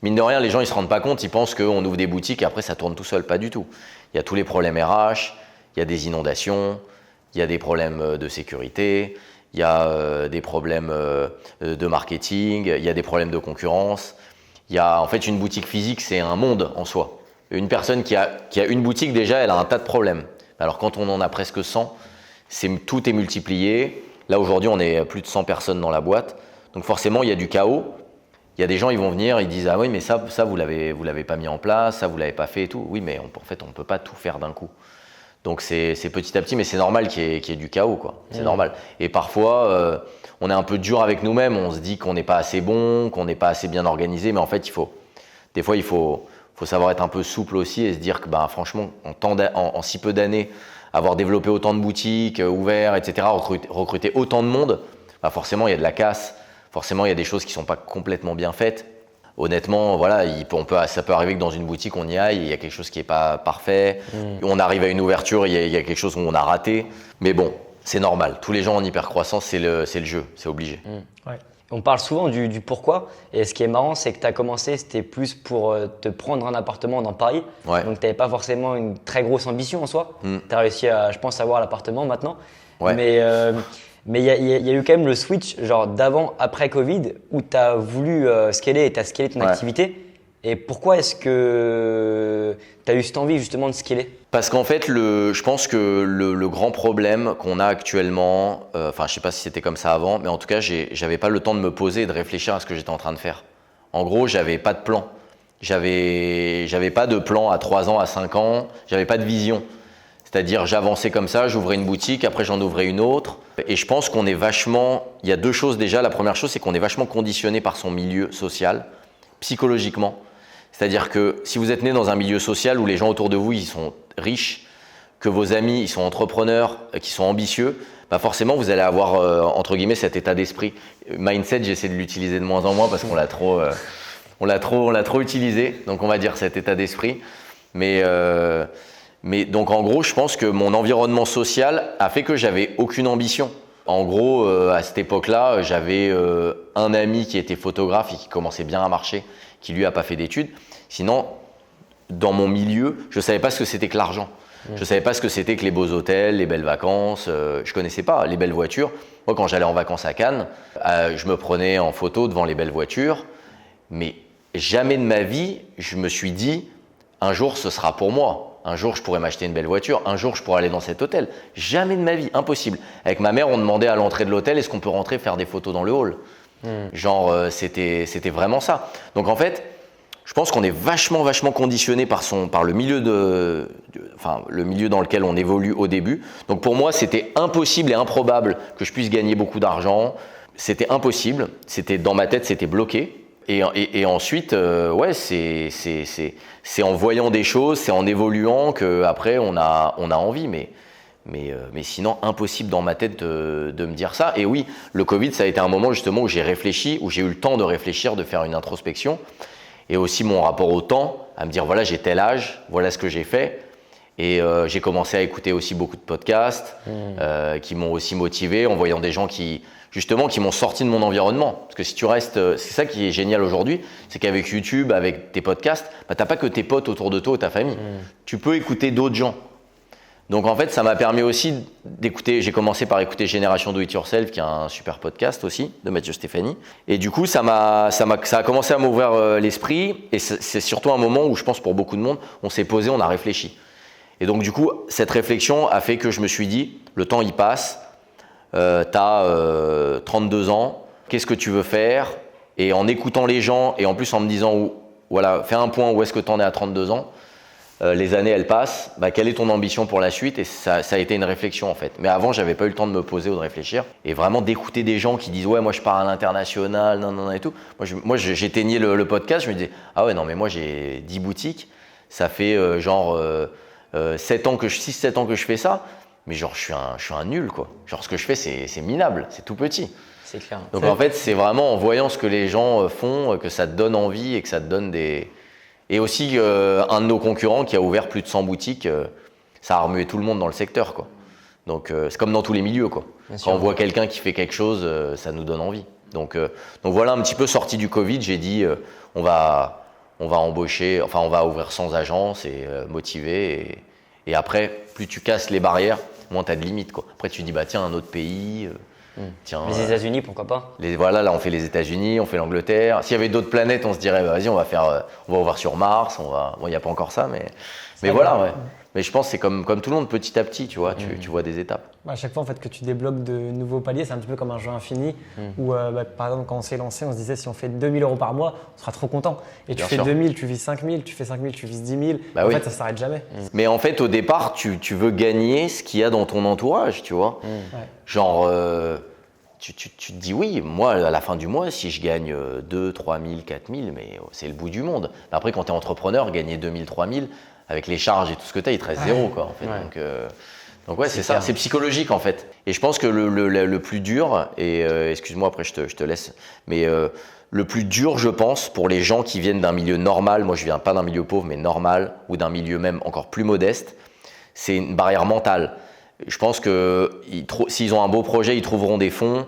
A: Mine de rien, les gens ils se rendent pas compte, ils pensent qu'on ouvre des boutiques et après ça tourne tout seul, pas du tout. Il y a tous les problèmes RH, il y a des inondations, il y a des problèmes de sécurité, il y a des problèmes de marketing, il y a des problèmes de concurrence. En fait, une boutique physique, c'est un monde en soi. Une personne qui a une boutique, déjà, elle a un tas de problèmes. Alors quand on en a presque 100, tout est multiplié. Là, aujourd'hui, on est plus de 100 personnes dans la boîte. Donc forcément, il y a du chaos. Il y a des gens, ils vont venir, ils disent « Ah oui, mais ça vous l'avez pas mis en place, ça, vous l'avez pas fait et tout. » Oui, mais en fait, on ne peut pas tout faire d'un coup. Donc c'est petit à petit, mais c'est normal qu'il y ait du chaos, quoi. C'est normal. Et parfois, on est un peu dur avec nous-mêmes, on se dit qu'on n'est pas assez bon, qu'on n'est pas assez bien organisé, mais en fait, des fois, il faut savoir être un peu souple aussi et se dire que franchement, en si peu d'années, avoir développé autant de boutiques, ouvert, etc., recruter autant de monde, forcément, il y a de la casse, forcément, il y a des choses qui ne sont pas complètement bien faites. Honnêtement, voilà, ça peut arriver que dans une boutique, on y aille, il y a quelque chose qui n'est pas parfait. On arrive à une ouverture, il y a quelque chose où on a raté. Mais bon, c'est normal. Tous les gens en hypercroissance, c'est le jeu, c'est obligé.
B: Ouais. On parle souvent du pourquoi. Et ce qui est marrant, c'est que tu as commencé, c'était plus pour te prendre un appartement dans Paris.
A: Ouais.
B: Donc, tu n'avais pas forcément une très grosse ambition en soi. Tu as réussi à, je pense, avoir l'appartement maintenant.
A: Ouais.
B: Mais il y a eu quand même le switch genre d'avant, après Covid, où tu as voulu scaler et tu as scalé ton activité. Et pourquoi est-ce que tu as eu cette envie justement de scaler?
A: Parce qu'en fait, je pense que le grand problème qu'on a actuellement, je ne sais pas si c'était comme ça avant, mais en tout cas, j'avais pas le temps de me poser et de réfléchir à ce que j'étais en train de faire. En gros, j'avais pas de plan. J'avais pas de plan à 3 ans, à 5 ans, j'avais pas de vision. C'est-à-dire, j'avançais comme ça, j'ouvrais une boutique, après j'en ouvrais une autre. Et je pense qu'on est vachement… Il y a 2 choses déjà. La première chose, c'est qu'on est vachement conditionné par son milieu social, psychologiquement. C'est-à-dire que si vous êtes né dans un milieu social où les gens autour de vous, ils sont riches, que vos amis, ils sont entrepreneurs, qui sont ambitieux, forcément, vous allez avoir, entre guillemets, cet état d'esprit. Mindset, j'essaie de l'utiliser de moins en moins parce qu'on l'a trop utilisé. Donc, on va dire cet état d'esprit. Mais donc en gros, je pense que mon environnement social a fait que j'avais aucune ambition. En gros, à cette époque-là, j'avais un ami qui était photographe et qui commençait bien à marcher, qui lui a pas fait d'études. Sinon, dans mon milieu, je savais pas ce que c'était que l'argent. Je savais pas ce que c'était que les beaux hôtels, les belles vacances. Je connaissais pas les belles voitures. Moi, quand j'allais en vacances à Cannes, je me prenais en photo devant les belles voitures. Mais jamais de ma vie, je me suis dit, un jour, ce sera pour moi. Un jour, je pourrais m'acheter une belle voiture. Un jour, je pourrais aller dans cet hôtel. Jamais de ma vie, impossible. Avec ma mère, on demandait à l'entrée de l'hôtel, est-ce qu'on peut rentrer faire des photos dans le hall ? Genre, c'était vraiment ça. Donc en fait, je pense qu'on est vachement conditionné par le milieu le milieu dans lequel on évolue au début. Donc pour moi, c'était impossible et improbable que je puisse gagner beaucoup d'argent. C'était impossible. Dans ma tête, c'était bloqué. Et ensuite, c'est en voyant des choses, c'est en évoluant qu'après on a envie. Mais sinon, impossible dans ma tête de me dire ça. Et oui, le Covid, ça a été un moment justement où j'ai réfléchi, où j'ai eu le temps de réfléchir, de faire une introspection. Et aussi mon rapport au temps, à me dire voilà, j'ai tel âge, voilà ce que j'ai fait. Et j'ai commencé à écouter aussi beaucoup de podcasts qui m'ont aussi motivé en voyant des gens qui m'ont sorti de mon environnement. Parce que si tu restes, c'est ça qui est génial aujourd'hui, c'est qu'avec YouTube, avec tes podcasts, t'as pas que tes potes autour de toi ou ta famille. Tu peux écouter d'autres gens. Donc en fait, ça m'a permis aussi d'écouter, j'ai commencé par écouter Génération Do It Yourself, qui est un super podcast aussi, de Mathieu Stéphanie. Et du coup, ça a commencé à m'ouvrir l'esprit. Et c'est surtout un moment où je pense pour beaucoup de monde, on s'est posé, on a réfléchi. Et donc du coup, cette réflexion a fait que je me suis dit, le temps il passe, t'as 32 ans, qu'est-ce que tu veux faire? Et en écoutant les gens et en plus en me disant, voilà, fais un point où est-ce que t'en es à 32 ans, les années elles passent, quelle est ton ambition pour la suite? Et ça a été une réflexion en fait. Mais avant, j'avais pas eu le temps de me poser ou de réfléchir. Et vraiment d'écouter des gens qui disent, ouais, moi je pars à l'international, non, et tout. Moi j'éteignais le podcast, je me disais, ah ouais, non, mais moi j'ai 10 boutiques, ça fait 6-7 ans que je fais ça. Mais genre, je suis un nul, quoi. Genre, ce que je fais, c'est minable, c'est tout petit.
B: C'est clair.
A: Donc, en fait, c'est vraiment en voyant ce que les gens font que ça te donne envie et que ça te donne des… Et aussi, un de nos concurrents qui a ouvert plus de 100 boutiques, ça a remué tout le monde dans le secteur, quoi. Donc, c'est comme dans tous les milieux, quoi. Quand on voit quelqu'un qui fait quelque chose, ça nous donne envie. Donc voilà, un petit peu sorti du Covid, j'ai dit, on va on va embaucher, enfin on va ouvrir 100 agences et motiver. Et après, plus tu casses les barrières, moins tu as de limites, quoi. Après, tu dis, bah tiens, un autre pays. Tiens,
B: Les États-Unis, pourquoi pas?
A: Voilà, là on fait les États-Unis, on fait l'Angleterre. S'il y avait d'autres planètes, on se dirait, bah, vas-y, on va ouvrir sur Mars. Bon, il n'y a pas encore ça, mais voilà, ouais. Mais je pense que c'est comme tout le monde, petit à petit, tu vois, tu vois des étapes.
C: À chaque fois en fait, que tu débloques de nouveaux paliers, c'est un petit peu comme un jeu infini où par exemple quand on s'est lancé, on se disait si on fait 2000 € par mois, on sera trop content. Et
A: Bien
C: tu fais
A: sûr.
C: 2000, tu vises 5000, tu fais 5000, tu vises 10 000.
A: Bah
C: en
A: oui.
C: fait, ça s'arrête jamais.
A: Mais en fait, au départ, tu veux gagner ce qu'il y a dans ton entourage, tu vois.
C: Ouais.
A: Genre, tu te dis oui, moi, à la fin du mois, si je gagne 2, 3 000, 4 000, mais c'est le bout du monde. Mais après, quand tu es entrepreneur, gagner 2 000, 3 000, avec les charges et tout ce que tu as, il te reste zéro, quoi, en fait.
B: Ouais.
A: Donc ouais, c'est ça,
B: clair.
A: c'est psychologique, en fait. Et je pense que le plus dur, et excuse-moi, après je te laisse, mais le plus dur, je pense, pour les gens qui viennent d'un milieu normal, moi je viens pas d'un milieu pauvre, mais normal, ou d'un milieu même encore plus modeste, c'est une barrière mentale. Je pense que s'ils ont un beau projet, ils trouveront des fonds.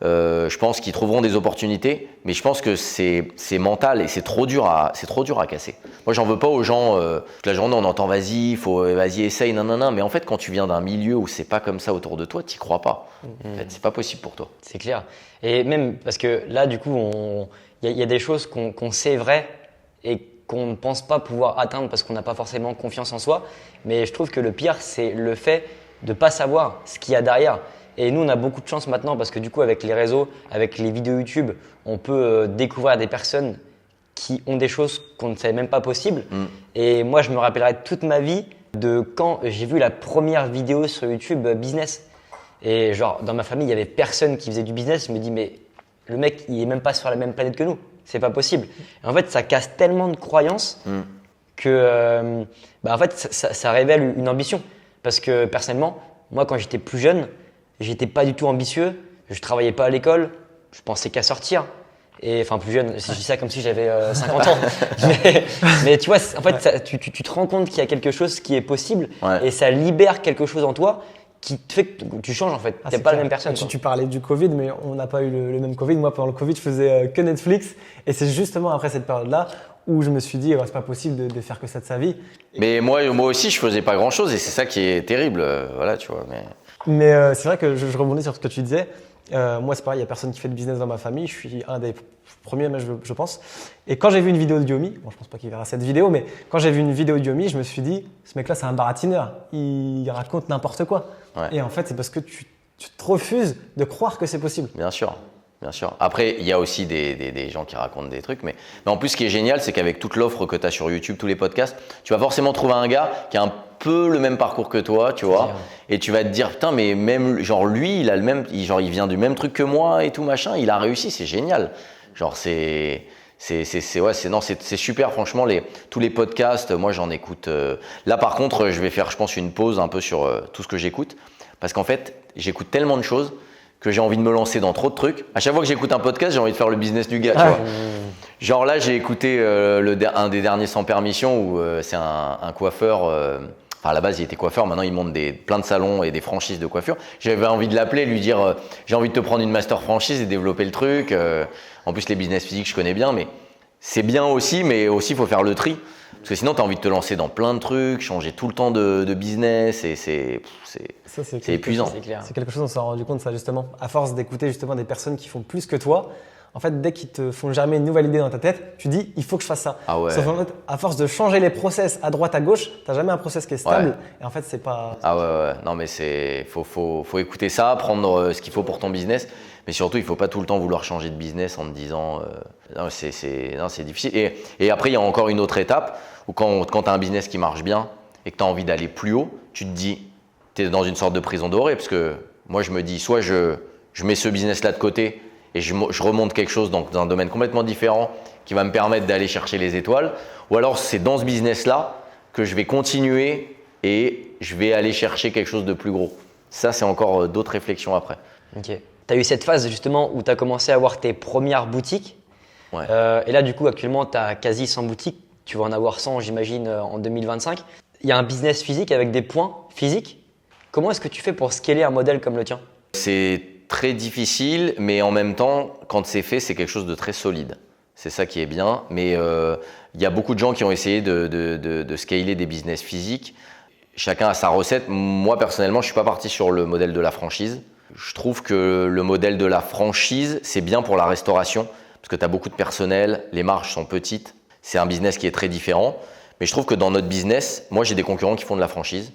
A: Je pense qu'ils trouveront des opportunités, mais je pense que c'est mental et c'est trop dur à casser. Moi, j'en veux pas aux gens. Toute la journée, on entend vas-y, essaye, nanana. Mais en fait, quand tu viens d'un milieu où c'est pas comme ça autour de toi, t'y crois pas. En fait, c'est pas possible pour toi.
B: C'est clair. Et même parce que là, du coup, il y a des choses qu'on sait vraies et qu'on ne pense pas pouvoir atteindre parce qu'on n'a pas forcément confiance en soi. Mais je trouve que le pire, c'est le fait de ne pas savoir ce qu'il y a derrière. Et nous, on a beaucoup de chance maintenant parce que du coup, avec les réseaux, avec les vidéos YouTube, on peut découvrir des personnes qui ont des choses qu'on ne savait même pas possibles. Et moi, je me rappellerai toute ma vie de quand j'ai vu la première vidéo sur YouTube business. Et genre, dans ma famille, il y avait personne qui faisait du business. Je me dis, mais le mec, il est même pas sur la même planète que nous. C'est pas possible. Et en fait, ça casse tellement de croyances que, en fait, ça révèle une ambition. Parce que personnellement, moi, quand j'étais plus jeune, j'étais pas du tout ambitieux. Je travaillais pas à l'école. Je pensais qu'à sortir. Et enfin, plus jeune, je dis ça comme si j'avais 50 ans. mais tu vois, en fait, tu te rends compte qu'il y a quelque chose qui est possible et ça libère quelque chose en toi qui te fait que tu changes en fait. T'es pas la même personne.
C: Tu parlais du Covid, mais on n'a pas eu le même Covid. Moi, pendant le Covid, je faisais que Netflix. Et c'est justement après cette période-là où je me suis dit, c'est pas possible de faire que ça de sa vie.
A: Mais moi aussi, je faisais pas grand-chose et c'est ça qui est terrible. Voilà, tu vois.
C: Mais c'est vrai que je rebondis sur ce que tu disais. Moi, c'est pareil, il n'y a personne qui fait de business dans ma famille. Je suis un des premiers, mais je pense. Et quand j'ai vu une vidéo de Yomi, bon, je pense pas qu'il verra cette vidéo, mais quand j'ai vu une vidéo de Yomi, je me suis dit, ce mec-là, c'est un baratineur. Il raconte n'importe quoi.
A: Ouais.
C: Et en fait, c'est parce que tu te refuses de croire que c'est possible.
A: Bien sûr. Bien sûr. Après, il y a aussi des gens qui racontent des trucs. Mais en plus, ce qui est génial, c'est qu'avec toute l'offre que tu as sur YouTube, tous les podcasts, tu vas forcément trouver un gars qui a un peu le même parcours que toi, tu vois. Et tu vas te dire, putain, mais même, genre, lui, il a le même, genre, il vient du même truc que moi et tout, machin. Il a réussi, c'est génial. Genre, c'est super, franchement, tous les podcasts, moi, j'en écoute. Là, par contre, je vais faire, je pense, une pause un peu sur tout ce que j'écoute. Parce qu'en fait, j'écoute tellement de choses que j'ai envie de me lancer dans trop de trucs. À chaque fois que j'écoute un podcast, j'ai envie de faire le business du gars, tu vois. Genre là, j'ai écouté un des derniers sans permission où c'est un coiffeur. Enfin, à la base, il était coiffeur. Maintenant, il monte plein de salons et des franchises de coiffure. J'avais envie de l'appeler, lui dire j'ai envie de te prendre une master franchise et développer le truc. En plus, les business physiques, je connais bien, mais c'est bien aussi, mais aussi, il faut faire le tri. Parce que sinon, tu as envie de te lancer dans plein de trucs, changer tout le temps de business et c'est épuisant.
C: C'est quelque chose, on s'est rendu compte, ça justement. À force d'écouter justement des personnes qui font plus que toi, en fait, dès qu'ils te font germer une nouvelle idée dans ta tête, tu dis, il faut que je fasse ça.
A: Ah ouais.
C: Sauf en fait, à force de changer les process à droite, à gauche, tu n'as jamais un process qui est stable. Ouais. Et en fait, c'est pas…
A: Ah ouais. Non, mais faut écouter ça, prendre ce qu'il faut pour ton business. Mais surtout, il ne faut pas tout le temps vouloir changer de business en te disant non, c'est difficile. Et après, il y a encore une autre étape où quand tu as un business qui marche bien et que tu as envie d'aller plus haut, tu te dis, tu es dans une sorte de prison dorée. Parce que moi, je me dis, soit je mets ce business-là de côté et je remonte quelque chose dans un domaine complètement différent qui va me permettre d'aller chercher les étoiles. Ou alors, c'est dans ce business-là que je vais continuer et je vais aller chercher quelque chose de plus gros. Ça, c'est encore d'autres réflexions après.
B: Ok. Tu as eu cette phase justement où tu as commencé à avoir tes premières boutiques.
A: Ouais.
B: Et là, du coup, actuellement, tu as quasi 100 boutiques. Tu vas en avoir 100, j'imagine, en 2025. Il y a un business physique avec des points physiques. Comment est-ce que tu fais pour scaler un modèle comme le tien?
A: C'est très difficile, mais en même temps, quand c'est fait, c'est quelque chose de très solide. C'est ça qui est bien. Mais il y a beaucoup de gens qui ont essayé de scaler des business physiques. Chacun a sa recette. Moi, personnellement, je ne suis pas parti sur le modèle de la franchise. Je trouve que le modèle de la franchise, c'est bien pour la restauration parce que tu as beaucoup de personnel, les marges sont petites. C'est un business qui est très différent. Mais je trouve que dans notre business, moi, j'ai des concurrents qui font de la franchise.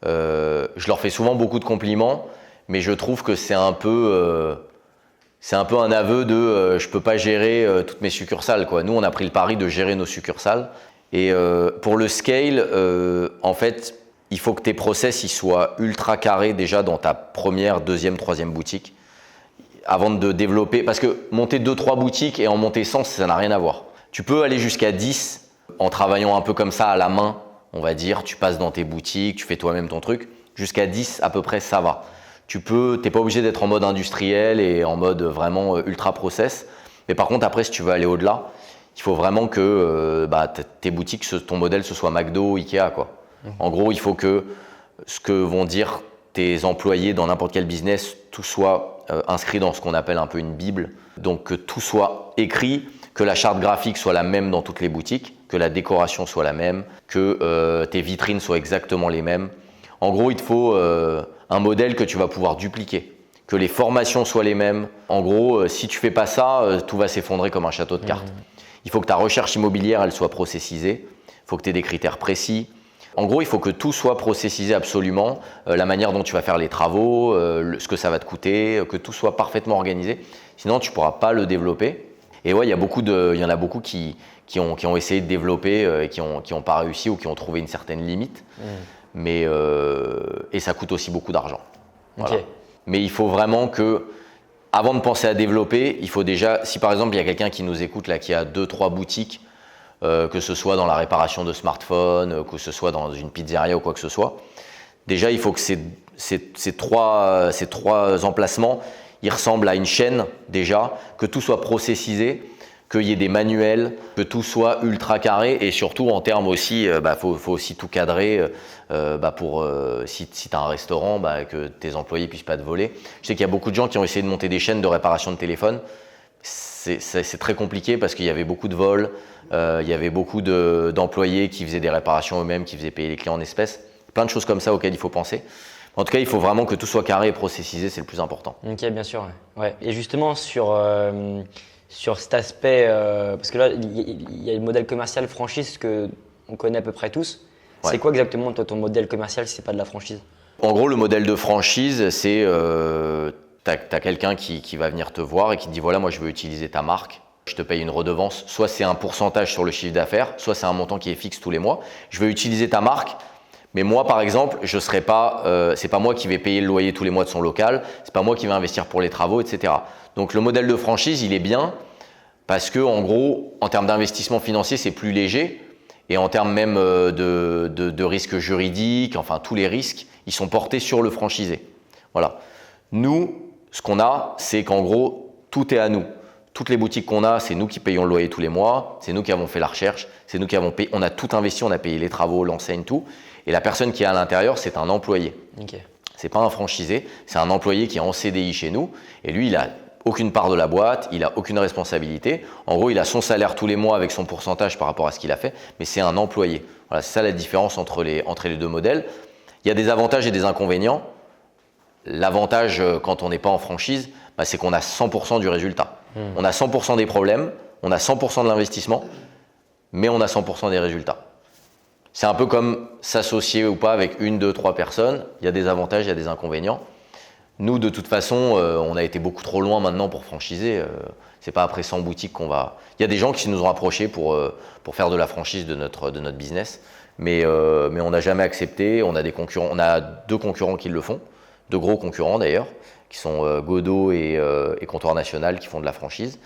A: Je leur fais souvent beaucoup de compliments, mais je trouve que c'est un peu un aveu de je ne peux pas gérer toutes mes succursales, quoi. Nous, on a pris le pari de gérer nos succursales. Et pour le scale, en fait, il faut que tes process ils soient ultra carrés déjà dans ta première, deuxième, troisième boutique avant de développer. Parce que monter 2-3 boutiques et en monter 100, ça n'a rien à voir. Tu peux aller jusqu'à 10 en travaillant un peu comme ça à la main, on va dire. Tu passes dans tes boutiques, tu fais toi-même ton truc. Jusqu'à 10 à peu près, ça va. T'es pas obligé d'être en mode industriel et en mode vraiment ultra process. Mais par contre, après, si tu veux aller au-delà, il faut vraiment que tes boutiques, ton modèle, ce soit McDo, Ikea, quoi. En gros, il faut que ce que vont dire tes employés dans n'importe quel business, tout soit inscrit dans ce qu'on appelle un peu une bible. Donc que tout soit écrit, que la charte graphique soit la même dans toutes les boutiques, que la décoration soit la même, que tes vitrines soient exactement les mêmes. En gros, il te faut un modèle que tu vas pouvoir dupliquer, que les formations soient les mêmes. En gros, si tu fais pas ça, tout va s'effondrer comme un château de cartes. Il faut que ta recherche immobilière elle soit processisée. Il faut que tu aies des critères précis. En gros, il faut que tout soit processisé absolument. La manière dont tu vas faire les travaux, ce que ça va te coûter, que tout soit parfaitement organisé. Sinon, tu ne pourras pas le développer. Et ouais, il y en a beaucoup qui ont essayé de développer et qui ont pas réussi ou qui ont trouvé une certaine limite. Mais et ça coûte aussi beaucoup d'argent. Voilà.
B: Okay.
A: Mais il faut vraiment que, avant de penser à développer, il faut déjà, si par exemple il y a quelqu'un qui nous écoute là, qui a 2-3 boutiques, que ce soit dans la réparation de smartphones, que ce soit dans une pizzeria ou quoi que ce soit, déjà il faut que ces trois emplacements, ils ressemblent à une chaîne déjà, que tout soit processisé, qu'il y ait des manuels, que tout soit ultra carré et surtout en termes aussi, faut aussi tout cadrer pour si tu as un restaurant, que tes employés puissent pas te voler. Je sais qu'il y a beaucoup de gens qui ont essayé de monter des chaînes de réparation de téléphone. C'est très compliqué parce qu'il y avait beaucoup de vols, il y avait beaucoup d'employés qui faisaient des réparations eux-mêmes, qui faisaient payer les clients en espèces. Plein de choses comme ça auxquelles il faut penser. En tout cas, il faut vraiment que tout soit carré et processisé, c'est le plus important.
B: Ok, bien sûr. Ouais. Et justement, sur cet aspect, parce que là, il y a le modèle commercial franchise qu'on connaît à peu près tous. Ouais. C'est quoi exactement toi, ton modèle commercial si ce n'est pas de la franchise?
A: En gros, le modèle de franchise, c'est t'as quelqu'un qui va venir te voir et qui te dit voilà, moi je veux utiliser ta marque, je te paye une redevance, soit c'est un pourcentage sur le chiffre d'affaires, soit c'est un montant qui est fixe tous les mois. Je veux utiliser ta marque, mais moi par exemple, je serai pas, c'est pas moi qui vais payer le loyer tous les mois de son local, c'est pas moi qui vais investir pour les travaux, etc. Donc le modèle de franchise, il est bien parce que en gros, en termes d'investissement financier, c'est plus léger et en termes même de risques juridiques, enfin tous les risques, ils sont portés sur le franchisé. Voilà. Nous, ce qu'on a, c'est qu'en gros, tout est à nous. Toutes les boutiques qu'on a, c'est nous qui payons le loyer tous les mois, c'est nous qui avons fait la recherche, c'est nous qui avons payé, on a tout investi, on a payé les travaux, l'enseigne, tout. Et la personne qui est à l'intérieur, c'est un employé.
B: Okay.
A: C'est pas un franchisé, c'est un employé qui est en CDI chez nous. Et lui, il a aucune part de la boîte, il a aucune responsabilité. En gros, il a son salaire tous les mois avec son pourcentage par rapport à ce qu'il a fait, mais c'est un employé. Voilà, c'est ça la différence entre les deux modèles. Il y a des avantages et des inconvénients. L'avantage quand on n'est pas en franchise, c'est qu'on a 100% du résultat. On a 100% des problèmes, on a 100% de l'investissement, mais on a 100% des résultats. C'est un peu comme s'associer ou pas avec 1, 2, 3 personnes. Il y a des avantages, il y a des inconvénients. Nous, de toute façon, on a été beaucoup trop loin maintenant pour franchiser. C'est pas après 100 boutiques qu'on va… Il y a des gens qui nous ont approchés pour faire de la franchise de notre business, mais on n'a jamais accepté. On a des concurrents, on a 2 concurrents qui le font, 2 gros concurrents d'ailleurs, qui sont Godot et Comptoir National qui font de la franchise.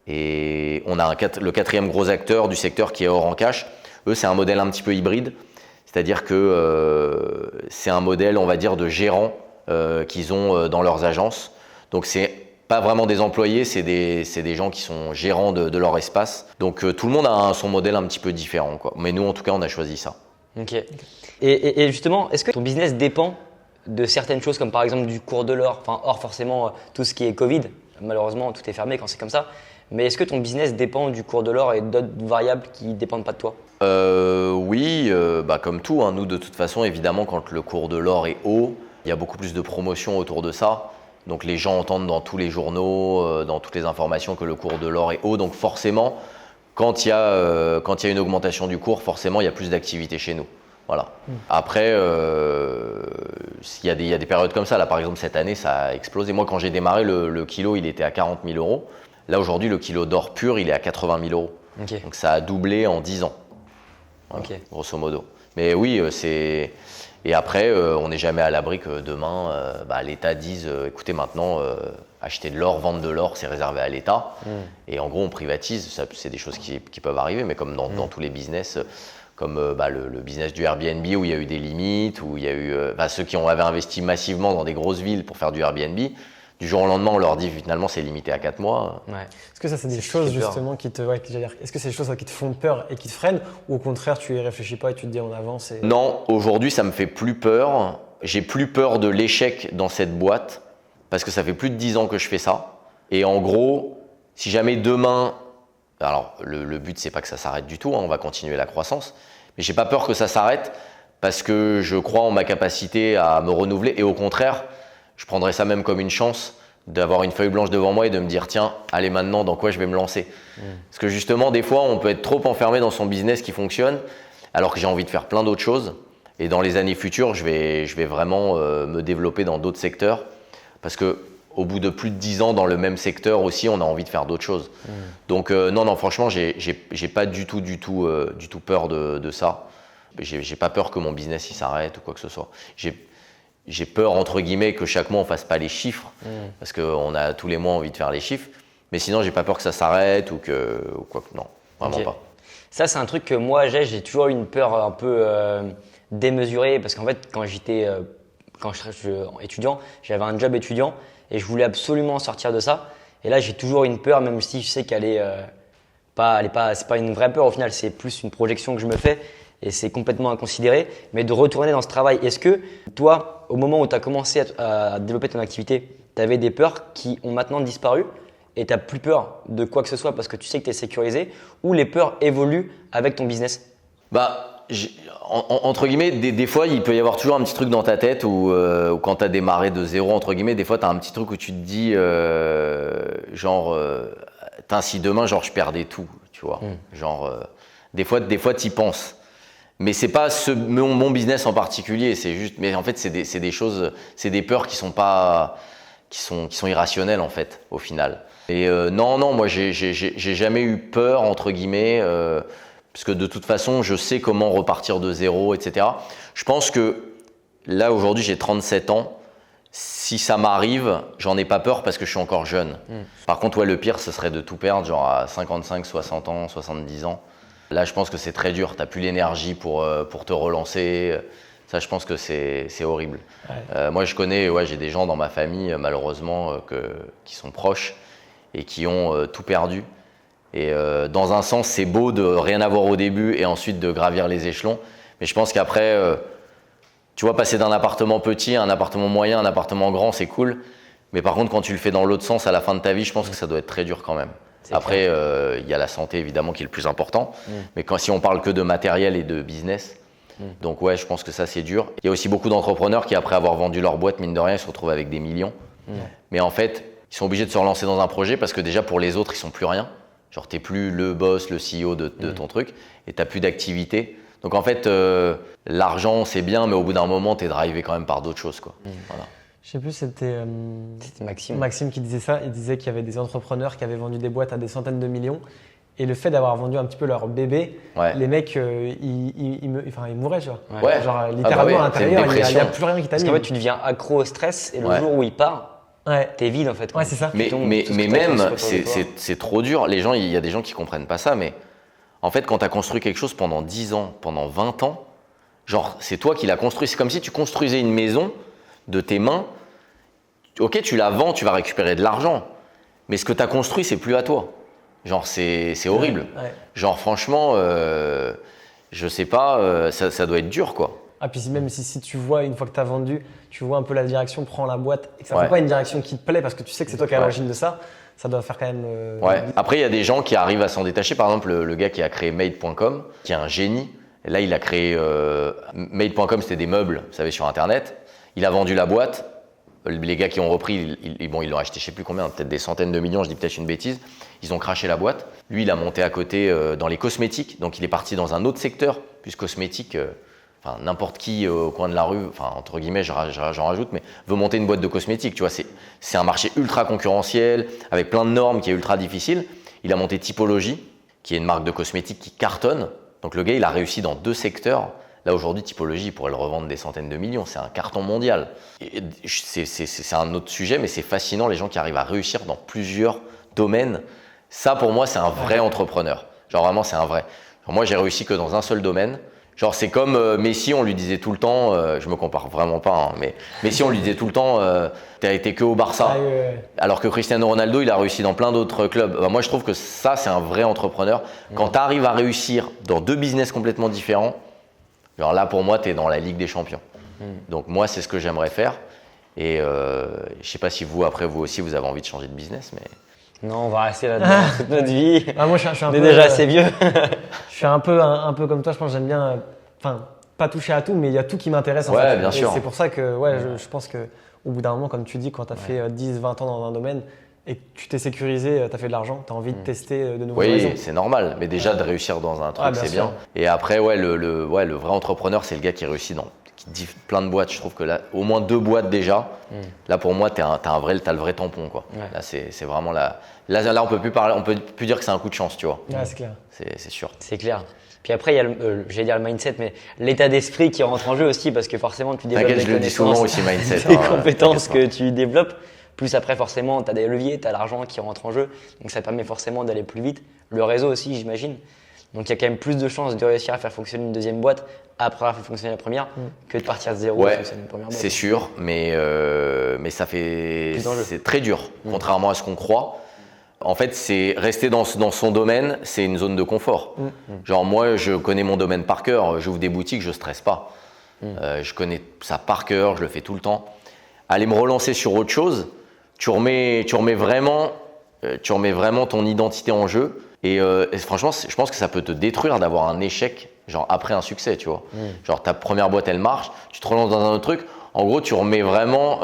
A: Et on a le 4e gros acteur du secteur qui est Oran Cash. Eux, c'est un modèle un petit peu hybride, c'est-à-dire que c'est un modèle, on va dire, de gérants qu'ils ont dans leurs agences. Donc, c'est pas vraiment des employés, c'est des gens qui sont gérants de leur espace. Donc, tout le monde a son modèle un petit peu différent, quoi. Mais nous, en tout cas, on a choisi ça.
B: Ok. Et justement, est-ce que ton business dépend de certaines choses, comme par exemple du cours de l'or, enfin, or forcément, tout ce qui est Covid, malheureusement, tout est fermé quand c'est comme ça. Mais est-ce que ton business dépend du cours de l'or et d'autres variables qui ne dépendent pas de toi?
A: Oui, comme tout, hein, nous de toute façon, évidemment, quand le cours de l'or est haut, il y a beaucoup plus de promotion autour de ça. Donc les gens entendent dans tous les journaux, dans toutes les informations que le cours de l'or est haut. Donc forcément, quand il y a une augmentation du cours, forcément, il y a plus d'activité chez nous. Voilà. Après, il y a des périodes comme ça. Là, par exemple, cette année, ça a explosé. Moi, quand j'ai démarré, le kilo, il était à 40 000 euros. Là, aujourd'hui, le kilo d'or pur, il est à 80 000 euros.
B: Ok.
A: Donc ça a doublé en 10 ans. Voilà,
B: Ok.
A: grosso modo. Mais oui, c'est… Et après, on n'est jamais à l'abri que demain, l'État dise écoutez, maintenant, acheter de l'or, vendre de l'or, c'est réservé à l'État. Et en gros, on privatise. Ça, c'est des choses qui peuvent arriver, mais comme dans tous les business, comme le business du Airbnb où il y a eu des limites, où il y a eu ceux qui avaient investi massivement dans des grosses villes pour faire du Airbnb. Du jour au lendemain, on leur dit finalement c'est limité à 4 mois.
B: Ouais.
C: Est-ce que ça, c'est des choses justement qui te, est-ce que c'est des choses qui te font peur et qui te freinent, ou au contraire tu y réfléchis pas et tu te dis on avance et…
A: Non, aujourd'hui ça me fait plus peur. J'ai plus peur de l'échec dans cette boîte parce que ça fait plus de 10 ans que je fais ça. Et en gros, si jamais demain, alors le but c'est pas que ça s'arrête du tout, hein, on va continuer la croissance, mais j'ai pas peur que ça s'arrête parce que je crois en ma capacité à me renouveler et au contraire, je prendrais ça même comme une chance d'avoir une feuille blanche devant moi et de me dire tiens, allez maintenant, dans quoi je vais me lancer. Parce que justement, des fois, on peut être trop enfermé dans son business qui fonctionne alors que j'ai envie de faire plein d'autres choses. Et dans les années futures, je vais vraiment me développer dans d'autres secteurs parce qu'au bout de plus de 10 ans dans le même secteur aussi, on a envie de faire d'autres choses. Donc non, franchement, j'ai pas du tout peur de ça. J'ai pas peur que mon business il s'arrête ou quoi que ce soit. J'ai peur, entre guillemets, que chaque mois on fasse pas les chiffres, parce qu'on a tous les mois envie de faire les chiffres. Mais sinon, j'ai pas peur que ça s'arrête ou quoi. Non, vraiment pas.
B: Ça, c'est un truc que moi j'ai toujours eu une peur un peu démesurée, parce qu'en fait, quand j'étais étudiant, j'avais un job étudiant et je voulais absolument sortir de ça. Et là, j'ai toujours une peur, même si je sais qu'elle est c'est pas une vraie peur au final, c'est plus une projection que je me fais. Et c'est complètement inconsidéré, mais de retourner dans ce travail. Est-ce que toi, au moment où tu as commencé à développer ton activité, tu avais des peurs qui ont maintenant disparu et tu n'as plus peur de quoi que ce soit parce que tu sais que tu es sécurisé, ou les peurs évoluent avec ton business?
A: Entre guillemets, des fois, il peut y avoir toujours un petit truc dans ta tête où quand tu as démarré de zéro, entre guillemets, des fois, tu as un petit truc où tu te dis si demain, je perdais tout, tu vois. Des fois, tu y penses. Mais c'est pas mon business en particulier, c'est juste. Mais en fait, c'est des choses, c'est des peurs qui sont irrationnelles en fait, au final. Et non, moi j'ai jamais eu peur entre guillemets, parce que de toute façon, je sais comment repartir de zéro, etc. Je pense que là aujourd'hui, j'ai 37 ans. Si ça m'arrive, j'en ai pas peur parce que je suis encore jeune. Par contre, le pire, ce serait de tout perdre, genre à 55, 60 ans, 70 ans. Là, je pense que c'est très dur. Tu n'as plus l'énergie pour te relancer. Ça, je pense que c'est horrible. Ouais. Moi, j'ai des gens dans ma famille, malheureusement, qui sont proches et qui ont tout perdu. Et dans un sens, c'est beau de rien avoir au début et ensuite de gravir les échelons. Mais je pense qu'après, tu vois, passer d'un appartement petit à un appartement moyen, un appartement grand, c'est cool. Mais par contre, quand tu le fais dans l'autre sens à la fin de ta vie, je pense que ça doit être très dur quand même. Après, il y a la santé évidemment qui est le plus important, mais si on parle que de matériel et de business, donc ouais, je pense que ça c'est dur. Il y a aussi beaucoup d'entrepreneurs qui après avoir vendu leur boîte, mine de rien, ils se retrouvent avec des millions. Mais en fait, ils sont obligés de se relancer dans un projet parce que déjà pour les autres, ils sont plus rien. Genre t'es plus le boss, le CEO de ton truc et t'as plus d'activité. Donc en fait, l'argent c'est bien, mais au bout d'un moment, t'es drivé quand même par d'autres choses, quoi. Voilà.
C: Je sais plus, c'était
B: Maxime
C: qui disait ça. Il disait qu'il y avait des entrepreneurs qui avaient vendu des boîtes à des centaines de millions. Et le fait d'avoir vendu un petit peu leur bébé, les mecs, ils mouraient, tu vois.
A: Ouais.
C: Genre littéralement à l'intérieur, il n'y a plus rien qui t'a mis.
B: Parce qu'en fait, tu deviens accro au stress et le jour où il part, t'es vide en fait.
C: Ouais, c'est ça.
A: Mais même, c'est trop dur. Les gens, il y a des gens qui comprennent pas ça, mais en fait, quand tu as construit quelque chose pendant 10 ans, pendant 20 ans, genre c'est toi qui l'as construit. C'est comme si tu construisais une maison de tes mains. Ok, tu la vends, tu vas récupérer de l'argent, mais ce que tu as construit, c'est plus à toi. Genre, c'est horrible. Ouais. Genre, franchement, je sais pas, ça doit être dur, quoi.
C: Ah, puis même si tu vois, une fois que tu as vendu, tu vois un peu la direction, prends la boîte, et que ça ne fait pas une direction qui te plaît parce que tu sais que c'est toi qui es à l'origine de ça, ça doit faire quand même.
A: Ouais. Après, il y a des gens qui arrivent à s'en détacher. Par exemple, le gars qui a créé Made.com, qui est un génie. Et là, il a créé Made.com, c'était des meubles, vous savez, sur Internet. Il a vendu la boîte. Les gars qui ont repris, ils l'ont acheté, je sais plus combien, peut-être des centaines de millions, je dis peut-être une bêtise. Ils ont craché la boîte. Lui, il a monté à côté dans les cosmétiques. Donc, il est parti dans un autre secteur, plus cosmétique. Enfin, n'importe qui au coin de la rue, enfin, entre guillemets, j'en rajoute, mais veut monter une boîte de cosmétiques. Tu vois, c'est un marché ultra concurrentiel, avec plein de normes qui est ultra difficile. Il a monté Typologie, qui est une marque de cosmétiques qui cartonne. Donc, le gars, il a réussi dans 2 secteurs. Là, aujourd'hui, Typologie, il pourrait le revendre des centaines de millions. C'est un carton mondial. C'est un autre sujet, mais c'est fascinant, les gens qui arrivent à réussir dans plusieurs domaines. Ça, pour moi, c'est un vrai entrepreneur. Genre, vraiment, c'est un vrai. Genre, moi, j'ai réussi que dans un seul domaine. Genre, c'est comme Messi, on lui disait tout le temps, je me compare vraiment pas, hein, mais Messi, on lui disait tout le temps, t'as été que au Barça. Alors que Cristiano Ronaldo, il a réussi dans plein d'autres clubs. Bah, moi, je trouve que ça, c'est un vrai entrepreneur. Quand tu arrives à réussir dans 2 business complètement différents, genre là, pour moi, tu es dans la Ligue des Champions. Donc moi, c'est ce que j'aimerais faire. Et je sais pas si vous aussi, vous avez envie de changer de business, mais…
B: Non, on va rester là-dedans toute notre vie.
C: Moi, je suis un
B: on
C: peu,
B: est déjà assez vieux.
C: Je suis un peu comme toi, je pense que j'aime bien, enfin, pas toucher à tout, mais il y a tout qui m'intéresse en fait.
A: Ouais, bien sûr.
C: C'est pour ça que je pense qu'au bout d'un moment, comme tu dis, quand tu as fait 10-20 ans dans un domaine et que tu t'es sécurisé, tu as fait de l'argent, tu as envie de tester de nouveaux horizons.
A: Oui, c'est normal, mais déjà de réussir dans un truc, c'est bien. Et après, le vrai entrepreneur, c'est le gars qui réussit qui dit plein de boîtes. Je trouve que là, au moins 2 boîtes déjà, là pour moi, t'as le vrai tampon, quoi. Ouais. Là, c'est vraiment là, on peut plus dire que c'est un coup de chance, tu vois.
C: Ouais, c'est clair.
A: C'est sûr.
B: C'est clair. Puis après, il y a j'allais dire le mindset, mais l'état d'esprit qui rentre en jeu aussi, parce que forcément, tu développes des
A: je le dis souvent aussi, mindset.
B: des compétences que tu développes. Plus après, forcément, tu as des leviers, tu as l'argent qui rentre en jeu, donc ça permet forcément d'aller plus vite. Le réseau aussi, j'imagine. Donc il y a quand même plus de chances de réussir à faire fonctionner une deuxième boîte après avoir fait fonctionner la première que de partir de zéro et fonctionner une première boîte.
A: C'est sûr, mais ça fait… C'est très dur, contrairement à ce qu'on croit. En fait, c'est rester dans son domaine, c'est une zone de confort. Genre moi, je connais mon domaine par cœur, j'ouvre des boutiques, je ne stresse pas. Je connais ça par cœur, je le fais tout le temps. Aller me relancer sur autre chose, tu remets vraiment ton identité en jeu. Et franchement, je pense que ça peut te détruire d'avoir un échec genre après un succès, tu vois. Genre ta première boîte, elle marche, tu te relances dans un autre truc. En gros, tu remets vraiment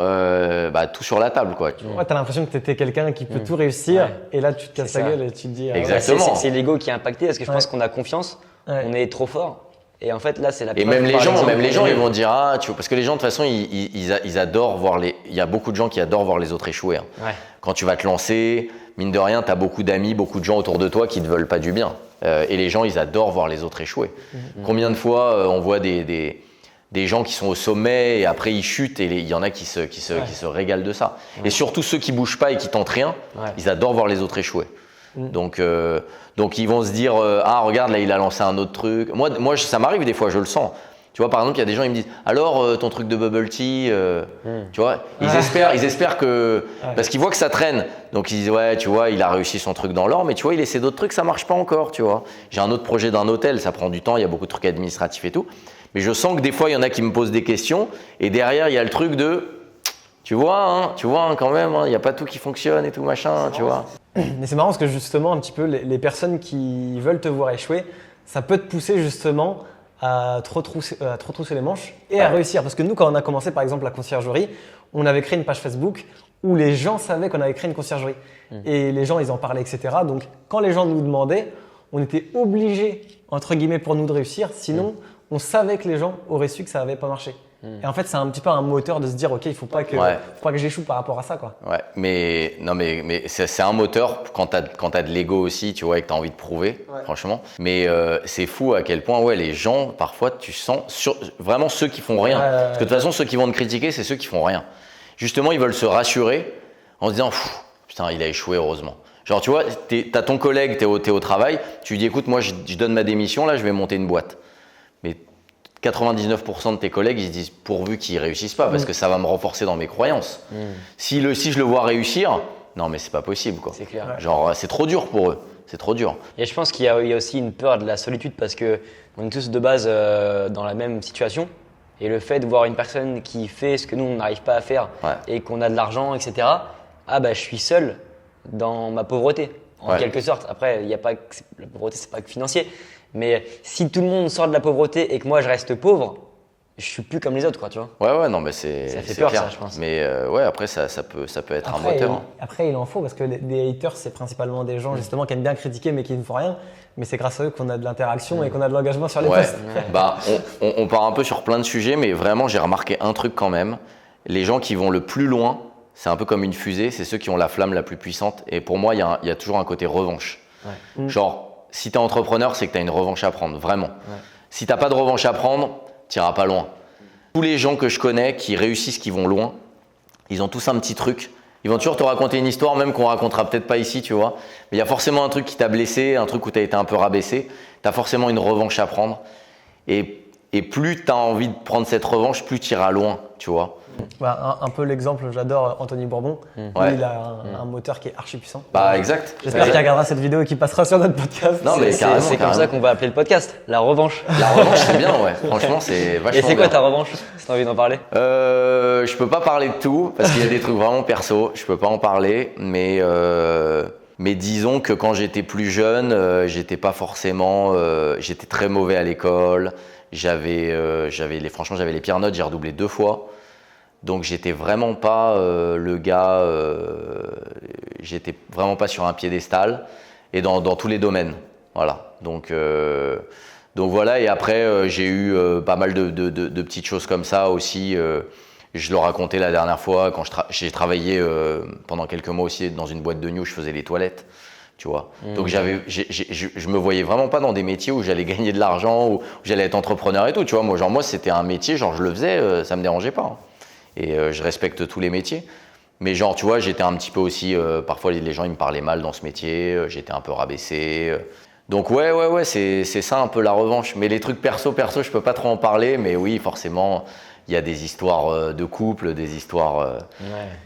A: tout sur la table, quoi.
C: Ouais, t'as l'impression que t'étais quelqu'un qui peut tout réussir, et là tu te casses la gueule et tu te dis.
A: Exactement.
B: C'est l'ego qui est impacté parce que je pense qu'on a confiance, on est trop fort. Et en fait, là, c'est la.
A: Et même les gens, ils vont dire tu vois, parce que les gens de toute façon, ils adorent voir il y a beaucoup de gens qui adorent voir les autres échouer. Hein. Ouais. Quand tu vas te lancer, mine de rien, tu as beaucoup d'amis, beaucoup de gens autour de toi qui ne veulent pas du bien. Et les gens, ils adorent voir les autres échouer. Combien de fois on voit des gens qui sont au sommet et après ils chutent et il y en a qui se régalent de ça. Et surtout ceux qui bougent pas et qui tentent rien, ils adorent voir les autres échouer. Donc ils vont se dire regarde là il a lancé un autre truc. Moi ça m'arrive des fois, je le sens. Tu vois, par exemple, il y a des gens ils me disent alors ton truc de bubble tea, tu vois, ils espèrent que parce qu'ils voient que ça traîne. Donc ils disent ouais, tu vois, il a réussi son truc dans l'or, mais tu vois, il essaie d'autres trucs, ça marche pas encore, tu vois. J'ai un autre projet d'un hôtel, ça prend du temps, il y a beaucoup de trucs administratifs et tout. Mais je sens que des fois il y en a qui me posent des questions et derrière il y a le truc de tu vois quand même, il n'y a pas tout qui fonctionne et tout machin, tu vois.
C: Mais c'est marrant parce que justement, un petit peu, les personnes qui veulent te voir échouer, ça peut te pousser justement à te retrousser les manches et à réussir. Parce que nous, quand on a commencé par exemple la conciergerie, on avait créé une page Facebook où les gens savaient qu'on avait créé une conciergerie. Et les gens, ils en parlaient, etc. Donc, quand les gens nous demandaient, on était obligés, entre guillemets, pour nous de réussir. Sinon, on savait que les gens auraient su que ça n'avait pas marché. Et en fait, c'est un petit peu un moteur de se dire, ok, il faut pas que j'échoue par rapport à ça, quoi. Ouais,
A: mais c'est un moteur quand t'as de l'ego aussi, tu vois, et que t'as envie de prouver, franchement. Mais c'est fou à quel point, les gens, parfois, tu sens vraiment ceux qui font rien. Parce que de toute façon, ceux qui vont te critiquer, c'est ceux qui font rien. Justement, ils veulent se rassurer en se disant, putain, il a échoué, heureusement. Genre, tu vois, t'as ton collègue, t'es au travail, tu lui dis, écoute, moi, je donne ma démission, là, je vais monter une boîte. Mais 99% de tes collègues, ils se disent pourvu qu'ils réussissent pas parce que ça va me renforcer dans mes croyances. Si je le vois réussir, non mais c'est pas possible quoi.
B: C'est clair.
A: Genre c'est trop dur pour eux, c'est trop dur.
B: Et je pense qu'il y a aussi une peur de la solitude parce que on est tous de base dans la même situation et le fait de voir une personne qui fait ce que nous on n'arrive pas à faire et qu'on a de l'argent, etc. Je suis seul. dans ma pauvreté, en quelque sorte. Après, il y a pas que, la pauvreté, c'est pas que financier. Mais si tout le monde sort de la pauvreté et que moi, je reste pauvre, je suis plus comme les autres, quoi, tu vois.
A: Ouais, non, mais c'est
B: Ça fait
A: c'est
B: peur,
A: clair.
B: ça, je pense.
A: Mais après, ça peut être un
C: Après,
A: moteur. Hein.
C: après, il en faut parce que des haters, c'est principalement des gens justement qui aiment bien critiquer mais qui ne font rien. Mais c'est grâce à eux qu'on a de l'interaction et qu'on a de l'engagement sur les
A: Ouais,
C: posts.
A: bah, on part un peu sur plein de sujets, mais vraiment, j'ai remarqué un truc quand même. Les gens qui vont le plus loin, c'est un peu comme une fusée, c'est ceux qui ont la flamme la plus puissante. Et pour moi, il y a toujours un côté revanche.
B: Ouais.
A: Genre, si tu es entrepreneur, c'est que tu as une revanche à prendre, vraiment.
B: Ouais.
A: Si tu n'as pas de revanche à prendre, tu n'iras pas loin. Tous les gens que je connais qui réussissent, qui vont loin, ils ont tous un petit truc. Ils vont toujours te raconter une histoire, même qu'on racontera peut-être pas ici, tu vois. Mais il y a forcément un truc qui t'a blessé, un truc où tu as été un peu rabaissé. Tu as forcément une revanche à prendre. Et plus tu as envie de prendre cette revanche, plus tu iras loin, tu vois.
C: Bah, un peu l'exemple, j'adore Anthony Bourbon. Lui,
A: Ouais.
C: il a un moteur qui est archi puissant.
A: Bah, exact.
C: J'espère qu'il regardera cette vidéo et qu'il passera sur notre podcast.
A: Non, mais carrément,
B: C'est comme
A: carrément.
B: ça qu'on va appeler le podcast, la revanche.
A: La revanche, c'est bien, ouais. Franchement, c'est vachement
B: Et c'est quoi
A: bien.
B: ta revanche, si t'as envie d'en parler?
A: Je peux pas parler de tout parce qu'il y a des trucs vraiment perso. Je peux pas en parler, mais disons que quand j'étais plus jeune, j'étais pas forcément, j'étais très mauvais à l'école. Franchement, j'avais les pires notes. J'ai redoublé 2 fois, donc j'étais vraiment pas le gars. J'étais vraiment pas sur un piédestal et dans tous les domaines. Voilà. Donc voilà, et après j'ai eu pas mal de petites choses comme ça aussi. Je le racontais la dernière fois quand j'ai travaillé pendant quelques mois aussi dans une boîte de nuit où je faisais les toilettes, tu vois. Donc je me voyais vraiment pas dans des métiers où j'allais gagner de l'argent, où j'allais être entrepreneur et tout, tu vois. Moi c'était un métier, genre je le faisais, ça me dérangeait pas. Hein. Et je respecte tous les métiers. Mais genre, tu vois, j'étais un petit peu aussi, parfois les gens ils me parlaient mal dans ce métier, j'étais un peu rabaissé. Donc ouais, c'est ça un peu la revanche. Mais les trucs perso, je peux pas trop en parler, mais oui, forcément, il y a des histoires de couple, des histoires,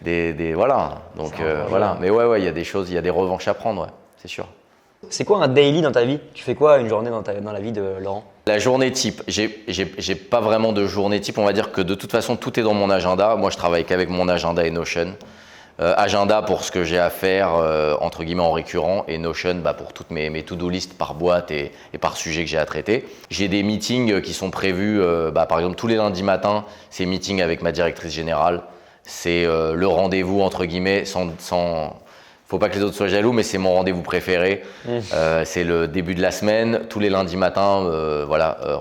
A: voilà. Donc voilà. Mais ouais, il y a des choses, il y a des revanches à prendre, ouais, c'est sûr.
B: C'est quoi un daily dans ta vie? Tu fais quoi une journée dans la vie de Laurent?
A: La journée type, j'ai pas vraiment de journée type. On va dire que de toute façon, tout est dans mon agenda. Moi, je travaille qu'avec mon agenda et Notion. Agenda pour ce que j'ai à faire, entre guillemets, en récurrent, et Notion pour toutes mes to-do list par boîte et par sujet que j'ai à traiter. J'ai des meetings qui sont prévus, par exemple, tous les lundis matins, c'est meeting avec ma directrice générale. C'est le rendez-vous, entre guillemets, faut pas que les autres soient jaloux, mais c'est mon rendez-vous préféré. C'est le début de la semaine, tous les lundis matins,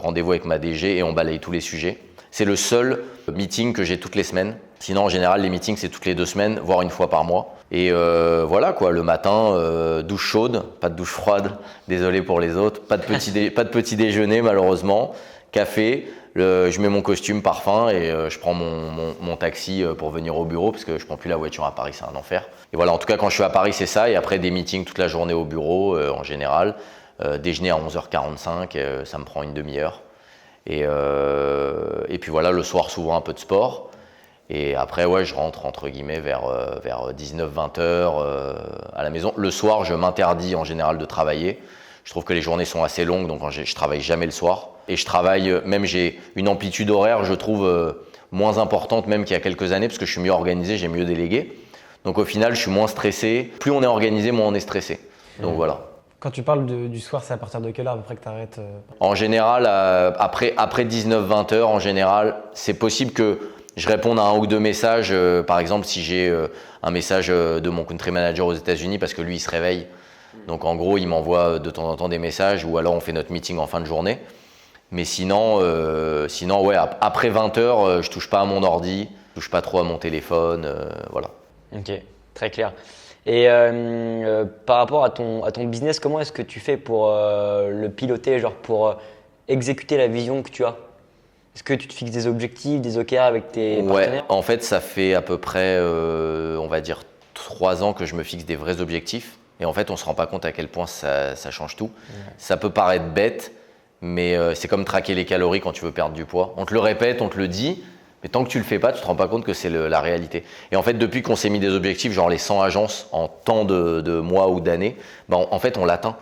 A: rendez-vous avec ma DG et on balaye tous les sujets. C'est le seul meeting que j'ai toutes les semaines. Sinon, en général, les meetings, c'est toutes les 2 semaines, voire une fois par mois. Et voilà quoi, le matin, douche chaude, pas de douche froide, désolé pour les autres. Pas de petit déjeuner malheureusement, café. Je mets mon costume, parfum et je prends mon taxi pour venir au bureau parce que je prends plus la voiture à Paris, c'est un enfer. Et voilà, en tout cas quand je suis à Paris c'est ça, et après des meetings toute la journée au bureau en général. Déjeuner à 11h45, ça me prend une demi-heure. Et puis voilà, le soir souvent un peu de sport. Et après ouais, je rentre entre guillemets vers 19-20 heures à la maison. Le soir je m'interdis en général de travailler. Je trouve que les journées sont assez longues, donc je travaille jamais le soir. Et je travaille, même j'ai une amplitude horaire, je trouve, moins importante même qu'il y a quelques années, parce que je suis mieux organisé, j'ai mieux délégué. Donc au final, je suis moins stressé. Plus on est organisé, moins on est stressé. Donc voilà.
C: Quand tu parles du soir, c'est à partir de quelle heure à peu près que tu arrêtes
A: En général, après 19-20 heures, en général, c'est possible que je réponde à 1 ou 2 messages. Par exemple, si j'ai un message de mon country manager aux États-Unis, parce que lui, il se réveille. Donc en gros, il m'envoie de temps en temps des messages, ou alors on fait notre meeting en fin de journée. Mais sinon ouais, après 20 heures, je touche pas à mon ordi, je touche pas trop à mon téléphone, voilà.
B: Ok, très clair. Et par rapport à ton business, comment est-ce que tu fais pour le piloter, genre pour exécuter la vision que tu as? Est-ce que tu te fixes des objectifs, des OKR avec tes partenaires?
A: En fait, ça fait à peu près, on va dire, 3 ans que je me fixe des vrais objectifs. Et en fait, on se rend pas compte à quel point ça change tout. Ouais. Ça peut paraître bête, mais c'est comme traquer les calories quand tu veux perdre du poids. On te le répète, on te le dit, mais tant que tu le fais pas, tu te rends pas compte que c'est la réalité. Et en fait, depuis qu'on s'est mis des objectifs, genre les 100 agences en temps de mois ou d'années, en fait, on l'atteint.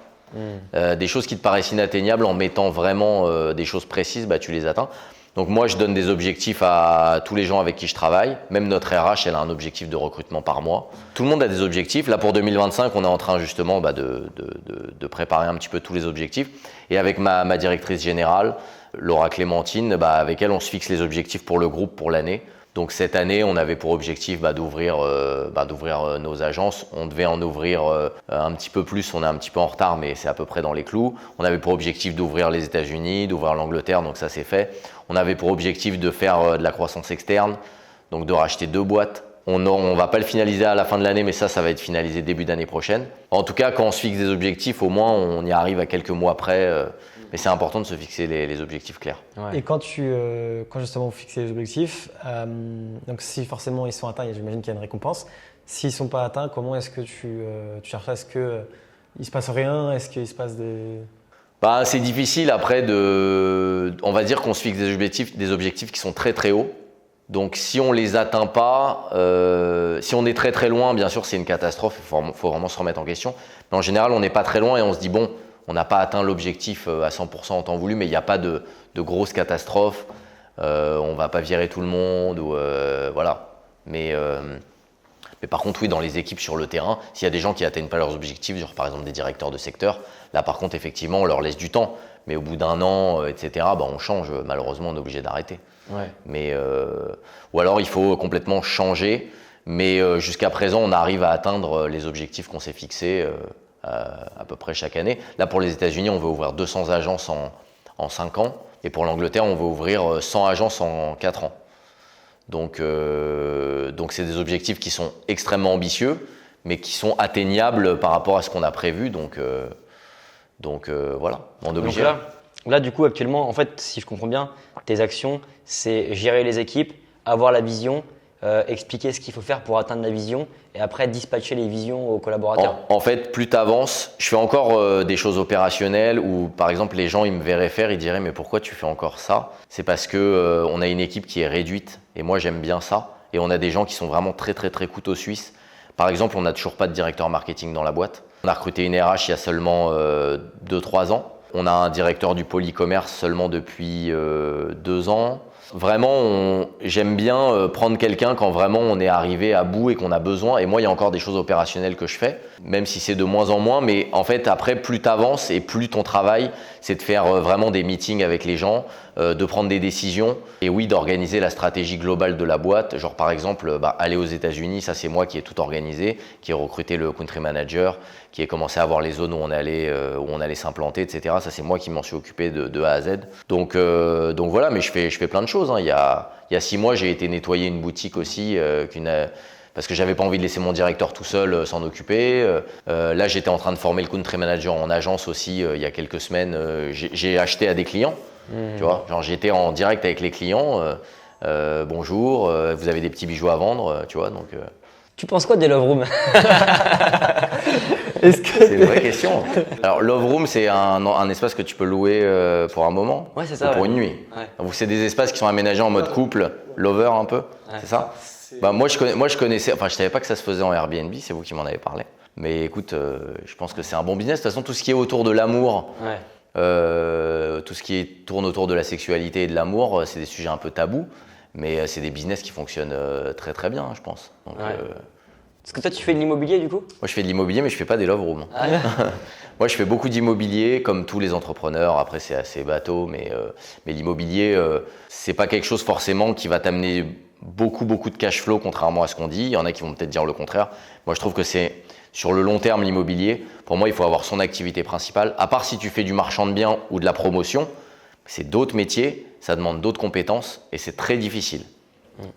A: Des choses qui te paraissent inatteignables, en mettant vraiment des choses précises, tu les atteins. Donc moi, je donne des objectifs à tous les gens avec qui je travaille. Même notre RH, elle a un objectif de recrutement par mois. Tout le monde a des objectifs. Là, pour 2025, on est en train justement de préparer un petit peu tous les objectifs. Et avec ma directrice générale, Laura Clémentine, avec elle, on se fixe les objectifs pour le groupe pour l'année. Donc cette année, on avait pour objectif d'ouvrir nos agences. On devait en ouvrir un petit peu plus, on est un petit peu en retard, mais c'est à peu près dans les clous. On avait pour objectif d'ouvrir les États-Unis, d'ouvrir l'Angleterre, donc ça c'est fait. On avait pour objectif de faire de la croissance externe, donc de racheter 2 boîtes. On ne va pas le finaliser à la fin de l'année, mais ça va être finalisé début d'année prochaine. En tout cas, quand on se fixe des objectifs, au moins on y arrive à quelques mois près. Mais c'est important de se fixer les objectifs clairs.
C: Ouais. Et quand justement vous fixez les objectifs, donc si forcément ils sont atteints, j'imagine qu'il y a une récompense. S'ils ne sont pas atteints, comment est-ce que tu cherches? Est-ce qu'il ne se passe rien? Est-ce qu'il se passe des…
A: C'est difficile après on va dire qu'on se fixe des objectifs qui sont très très hauts. Donc si on les atteint pas, si on est très très loin, bien sûr c'est une catastrophe, il faut vraiment se remettre en question. Mais en général on n'est pas très loin et on se dit bon, on n'a pas atteint l'objectif à 100% en temps voulu, mais il n'y a pas de grosses catastrophes. On ne va pas virer tout le monde, voilà. Mais par contre, oui, dans les équipes sur le terrain, s'il y a des gens qui n'atteignent pas leurs objectifs, genre par exemple des directeurs de secteur, là par contre, effectivement, on leur laisse du temps. Mais au bout d'un an, etc., on change. Malheureusement, on est obligé d'arrêter. Ouais. Ou alors, il faut complètement changer. Mais jusqu'à présent, on arrive à atteindre les objectifs qu'on s'est fixés à peu près chaque année. Là, pour les États-Unis, on veut ouvrir 200 agences en 5 ans. Et pour l'Angleterre, on veut ouvrir 100 agences en 4 ans. Donc c'est des objectifs qui sont extrêmement ambitieux, mais qui sont atteignables par rapport à ce qu'on a prévu. Donc voilà, on est obligé.
B: Donc là, du coup, actuellement, en fait, si je comprends bien, tes actions, c'est gérer les équipes, avoir la vision, expliquer ce qu'il faut faire pour atteindre la vision et après dispatcher les visions aux collaborateurs.
A: En fait, plus tu avances, je fais encore des choses opérationnelles où, par exemple, les gens ils me verraient faire, ils diraient « mais pourquoi tu fais encore ça ?» C'est parce qu'on a une équipe qui est réduite et moi j'aime bien ça. Et on a des gens qui sont vraiment très très très couteaux suisses. Par exemple, on n'a toujours pas de directeur marketing dans la boîte. On a recruté une RH il y a seulement 2-3 ans. On a un directeur du pôle e-commerce seulement depuis 2 ans. Vraiment, j'aime bien prendre quelqu'un quand vraiment on est arrivé à bout et qu'on a besoin. Et moi, il y a encore des choses opérationnelles que je fais, même si c'est de moins en moins. Mais en fait, après, plus tu avances et plus ton travail, c'est de faire vraiment des meetings avec les gens, de prendre des décisions et oui, d'organiser la stratégie globale de la boîte. Genre par exemple, aller aux États-Unis, ça c'est moi qui ai tout organisé, qui ai recruté le country manager, qui ai commencé à voir les zones où on allait s'implanter, etc. Ça c'est moi qui m'en suis occupé de A à Z. Donc voilà, mais je fais plein de choses. Hein. Il y a 6 mois, j'ai été nettoyer une boutique aussi, parce que j'avais pas envie de laisser mon directeur tout seul s'en occuper. Là, j'étais en train de former le country manager en agence aussi il y a quelques semaines. J'ai acheté à des clients. Tu vois, genre j'étais en direct avec les clients. Bonjour, vous avez des petits bijoux à vendre, tu vois. Donc.
B: Tu penses quoi des Love Rooms?
A: C'est une vraie question. Alors Love Room, c'est un espace que tu peux louer pour un moment,
B: ouais, c'est ça,
A: pour une nuit.
B: Ouais.
A: Donc c'est des espaces qui sont aménagés en mode couple, lover un peu, ouais. C'est ça? Moi je connaissais, enfin je savais pas que ça se faisait en Airbnb, c'est vous qui m'en avez parlé. Mais écoute, je pense que c'est un bon business. De toute façon, tout ce qui est autour de l'amour, ouais. Tout ce qui tourne autour de la sexualité et de l'amour, c'est des sujets un peu tabous, mais c'est des business qui fonctionnent très très bien, je pense. Donc,
B: ouais. Est-ce que toi tu fais de l'immobilier du coup?
A: Moi je fais de l'immobilier, mais je fais pas des love rooms. Ah, ouais. Moi je fais beaucoup d'immobilier, comme tous les entrepreneurs. Après c'est assez bateau, mais l'immobilier, c'est pas quelque chose forcément qui va t'amener beaucoup de cash flow, contrairement à ce qu'on dit. Il y en a qui vont peut-être dire le contraire. Moi je trouve que c'est sur le long terme l'immobilier. Pour moi il faut avoir son activité principale. À part si tu fais du marchand de biens ou de la promotion, c'est d'autres métiers, ça demande d'autres compétences et c'est très difficile.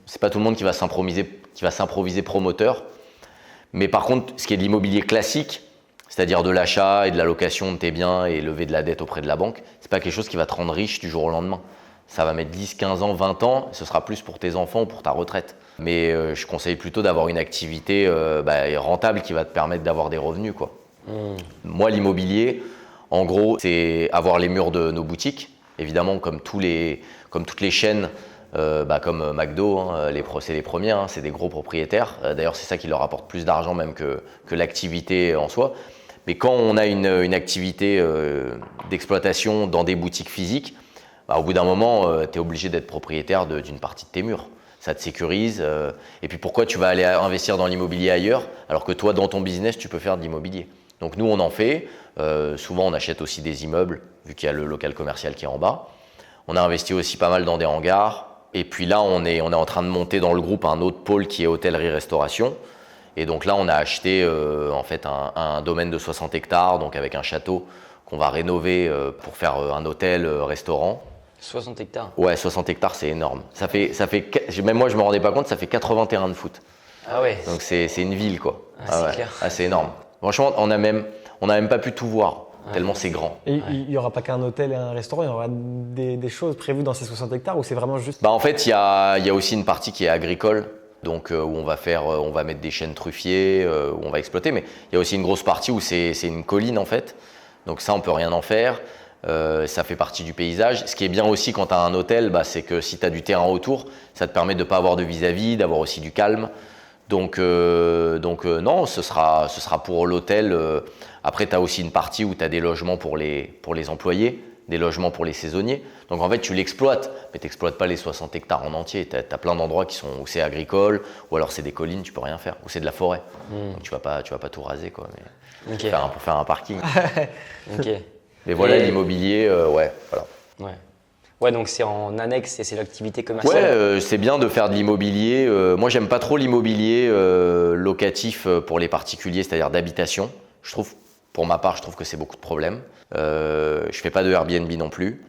A: C'est pas tout le monde qui va s'improviser promoteur. Mais par contre, ce qui est de l'immobilier classique, c'est-à-dire de l'achat et de la location de tes biens et lever de la dette auprès de la banque, c'est pas quelque chose qui va te rendre riche du jour au lendemain. Ça va mettre 10, 15 ans, 20 ans, et ce sera plus pour tes enfants ou pour ta retraite. Mais je conseille plutôt d'avoir une activité rentable qui va te permettre d'avoir des revenus, quoi. Moi, l'immobilier, en gros, c'est avoir les murs de nos boutiques. Évidemment, comme toutes les chaînes, comme McDo, hein, c'est les premiers, hein, c'est des gros propriétaires. D'ailleurs, c'est ça qui leur apporte plus d'argent même que l'activité en soi. Mais quand on a une activité d'exploitation dans des boutiques physiques, bah, au bout d'un moment, tu es obligé d'être propriétaire d'une partie de tes murs. Ça te sécurise. Et puis pourquoi tu vas aller investir dans l'immobilier ailleurs alors que toi, dans ton business, tu peux faire de l'immobilier. Donc nous, on en fait. Souvent, on achète aussi des immeubles, vu qu'il y a le local commercial qui est en bas. On a investi aussi pas mal dans des hangars. Et puis là, on est en train de monter dans le groupe un autre pôle qui est hôtellerie-restauration. Et donc là, on a acheté en fait un domaine de 60 hectares, donc avec un château qu'on va rénover pour faire un hôtel-restaurant.
B: 60 hectares.
A: Ouais, 60 hectares, c'est énorme. Même moi, je me rendais pas compte, ça fait 80 terrains de foot.
B: Ah ouais.
A: Donc c'est une ville, quoi.
B: C'est clair.
A: C'est énorme. Franchement, on n'a même pas pu tout voir, tellement c'est grand.
C: Et il n'y aura pas qu'un hôtel et un restaurant, il y aura des choses prévues dans ces 60 hectares ou c'est vraiment juste…
A: Bah, en fait, il y a aussi une partie qui est agricole, donc où on va mettre des chênes truffiers, où on va exploiter. Mais il y a aussi une grosse partie où c'est une colline, en fait. Donc ça, on peut rien en faire. Ça fait partie du paysage. Ce qui est bien aussi quand tu as un hôtel, bah, c'est que si tu as du terrain autour, ça te permet de ne pas avoir de vis-à-vis, d'avoir aussi du calme. Donc non, ce sera pour l'hôtel. Après, tu as aussi une partie où tu as des logements pour les employés, des logements pour les saisonniers. Donc en fait, tu l'exploites, mais tu n'exploites pas les 60 hectares en entier. Tu as plein d'endroits où c'est agricole, ou alors c'est des collines, tu peux rien faire, ou c'est de la forêt. Donc tu vas pas tout raser, quoi, mais pour faire un parking.
B: Ok.
A: Mais voilà, l'immobilier, ouais, voilà.
B: Ouais. Ouais, donc c'est en annexe et c'est l'activité commerciale.
A: Ouais, c'est bien de faire de l'immobilier. Moi, j'aime pas trop l'immobilier locatif pour les particuliers, c'est-à-dire d'habitation. Pour ma part, je trouve que c'est beaucoup de problèmes. Je fais pas de Airbnb non plus.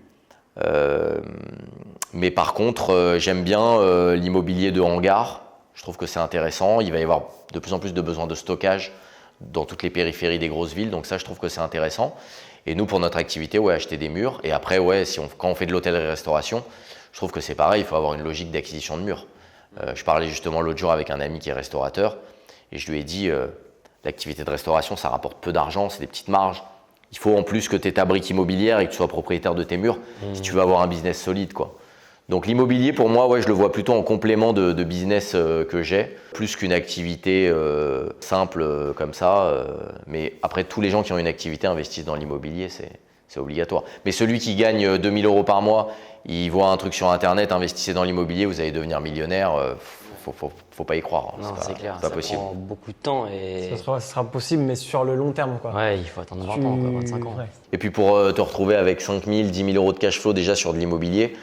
A: Mais par contre, j'aime bien l'immobilier de hangar. Je trouve que c'est intéressant. Il va y avoir de plus en plus de besoins de stockage dans toutes les périphéries des grosses villes. Donc ça, je trouve que c'est intéressant. Et nous, pour notre activité, acheter des murs. Et après, quand on fait de l'hôtellerie-restauration, je trouve que c'est pareil, il faut avoir une logique d'acquisition de murs. Je parlais justement l'autre jour avec un ami qui est restaurateur et je lui ai dit l'activité de restauration, ça rapporte peu d'argent, c'est des petites marges. Il faut en plus que tu aies ta brique immobilière et que tu sois propriétaire de tes murs si tu veux avoir un business solide, quoi. Donc l'immobilier, pour moi, je le vois plutôt en complément de business que j'ai, plus qu'une activité simple comme ça. Mais après, tous les gens qui ont une activité investissent dans l'immobilier, c'est obligatoire. Mais celui qui gagne 2000 € par mois, il voit un truc sur Internet, investissez dans l'immobilier, vous allez devenir millionnaire. Faut pas y croire.
B: Non, c'est clair,
A: pas
B: ça
A: possible.
B: prend beaucoup de temps. Et…
C: Ça sera possible, mais sur le long terme, quoi.
B: Ouais, il faut attendre 20 ans, quoi, 25 ans.
C: Ouais.
A: Et puis pour te retrouver avec 5 000, 10 000 € de cash flow déjà sur de l'immobilier,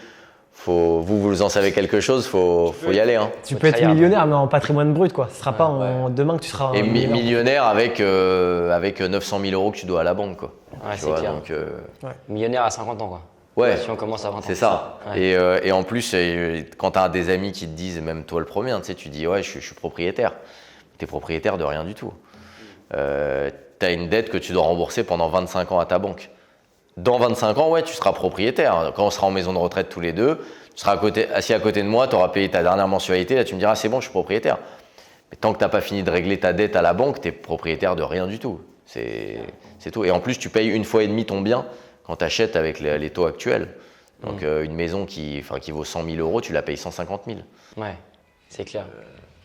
A: vous en savez quelque chose, faut y aller. Hein.
C: Tu peux être millionnaire, mais en patrimoine brut, quoi. Ce sera pas demain que tu seras
A: Et millionnaire avec 900 000 € que tu dois à la banque, quoi.
B: Ouais, c'est clair.
A: Donc,
B: millionnaire à 50 ans, quoi.
A: Ouais,
B: si on commence à 20 ans.
A: c'est ça. Ouais. Et en plus, quand tu as des amis qui te disent, même toi le premier, hein, tu dis ouais, je suis propriétaire. Tu es propriétaire de rien du tout. Tu as une dette que tu dois rembourser pendant 25 ans à ta banque. Dans 25 ans, ouais, tu seras propriétaire. Quand on sera en maison de retraite tous les deux, tu seras assis à côté de moi, tu auras payé ta dernière mensualité, là tu me diras c'est bon, je suis propriétaire. Mais tant que tu n'as pas fini de régler ta dette à la banque, tu es propriétaire de rien du tout. C'est tout. Et en plus, tu payes 1,5 fois ton bien quand tu achètes avec les taux actuels. Donc une maison qui vaut 100 000 €, tu la payes 150 000.
B: Ouais, c'est clair.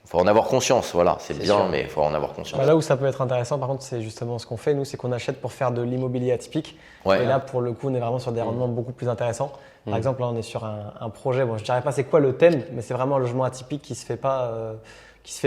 A: Faut en avoir conscience, voilà, c'est bien,
B: sûr.
A: mais il faut en avoir conscience.
C: Là où ça peut être intéressant, par contre, c'est justement ce qu'on fait, nous, c'est qu'on achète pour faire de l'immobilier atypique.
A: Ouais.
C: Et là, pour le coup, on est vraiment sur des rendements beaucoup plus intéressants. Par exemple, là, on est sur un projet, bon, je ne dirais pas c'est quoi le thème, mais c'est vraiment un logement atypique qui se fait pas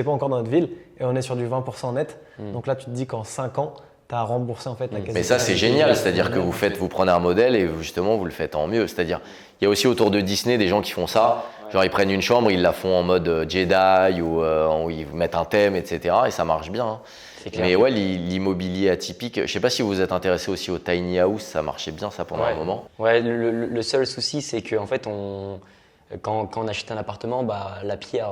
C: encore dans notre ville. Et on est sur du 20% net. Donc là, tu te dis qu'en 5 ans, tu as remboursé en fait la quasi.
A: Mais ça, c'est génial, c'est-à-dire que vous prenez un modèle et justement, vous le faites en mieux. C'est-à-dire, il y a aussi autour de Disney des gens qui font ça. Genre, ils prennent une chambre, ils la font en mode Jedi ou ils mettent un thème, etc. Et ça marche bien. Hein. Mais ouais, l'immobilier atypique, je ne sais pas si vous êtes intéressé aussi au tiny house, ça marchait bien ça pendant un moment.
B: Ouais, le seul souci, c'est qu'en fait, quand on achète un appartement, la pierre,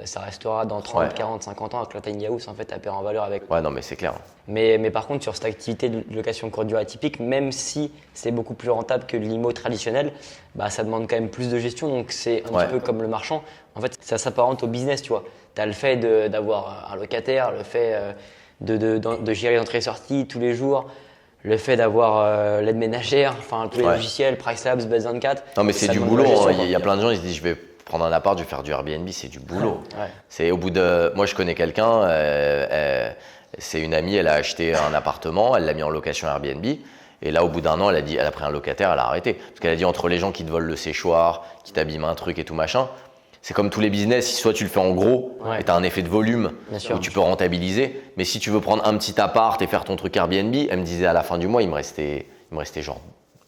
B: ça restera dans 30, 40, 50 ans, avec la tiny house, en fait, elle perd en valeur avec.
A: Ouais, non, mais c'est clair.
B: Mais par contre, sur cette activité de location courte durée atypique, même si c'est beaucoup plus rentable que l'IMO traditionnel, ça demande quand même plus de gestion. Donc, c'est un petit peu comme le marchand. En fait, ça s'apparente au business, tu vois. Tu as le fait d'avoir un locataire, le fait de gérer les entrées et sorties tous les jours, le fait d'avoir l'aide ménagère, enfin tous les logiciels, PriceLabs, Base24.
A: Non, mais c'est du boulot. Il y a plein de gens, ils se disent je vais prendre un appart, je vais faire du Airbnb, c'est du boulot.
B: Ouais.
A: C'est au bout de. Moi, je connais quelqu'un, c'est une amie, elle a acheté un appartement, elle l'a mis en location Airbnb. Et là, au bout d'un an, elle a pris un locataire, elle a arrêté. Parce qu'elle a dit, entre les gens qui te volent le séchoir, qui t'abîment un truc et tout machin, c'est comme tous les business, soit tu le fais en gros et tu as un effet de volume où tu peux rentabiliser, mais si tu veux prendre un petit appart et faire ton truc Airbnb, elle me disait à la fin du mois, il me restait genre,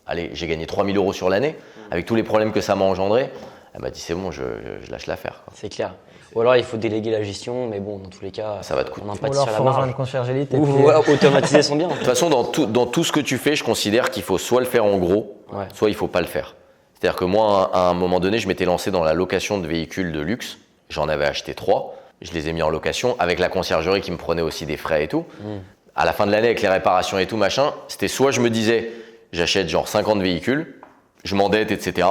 A: allez, j'ai gagné 3 000 € sur l'année, avec tous les problèmes que ça m'a engendré. Elle m'a dit, c'est bon, je lâche l'affaire.
B: C'est clair. Ou alors il faut déléguer la gestion, mais bon, dans tous les cas,
A: ça va te coûter.
B: On
C: Ou alors faut rejoindre Concierge-Elite.
B: Ou automatiser son bien.
A: De toute façon, dans tout ce que tu fais, je considère qu'il faut soit le faire en gros, soit il ne faut pas le faire. C'est-à-dire que moi, à un moment donné, je m'étais lancé dans la location de véhicules de luxe. J'en avais acheté 3. Je les ai mis en location avec la conciergerie qui me prenait aussi des frais et tout. À la fin de l'année, avec les réparations et tout, machin, c'était soit je me disais, j'achète genre 50 véhicules, je m'endette, etc.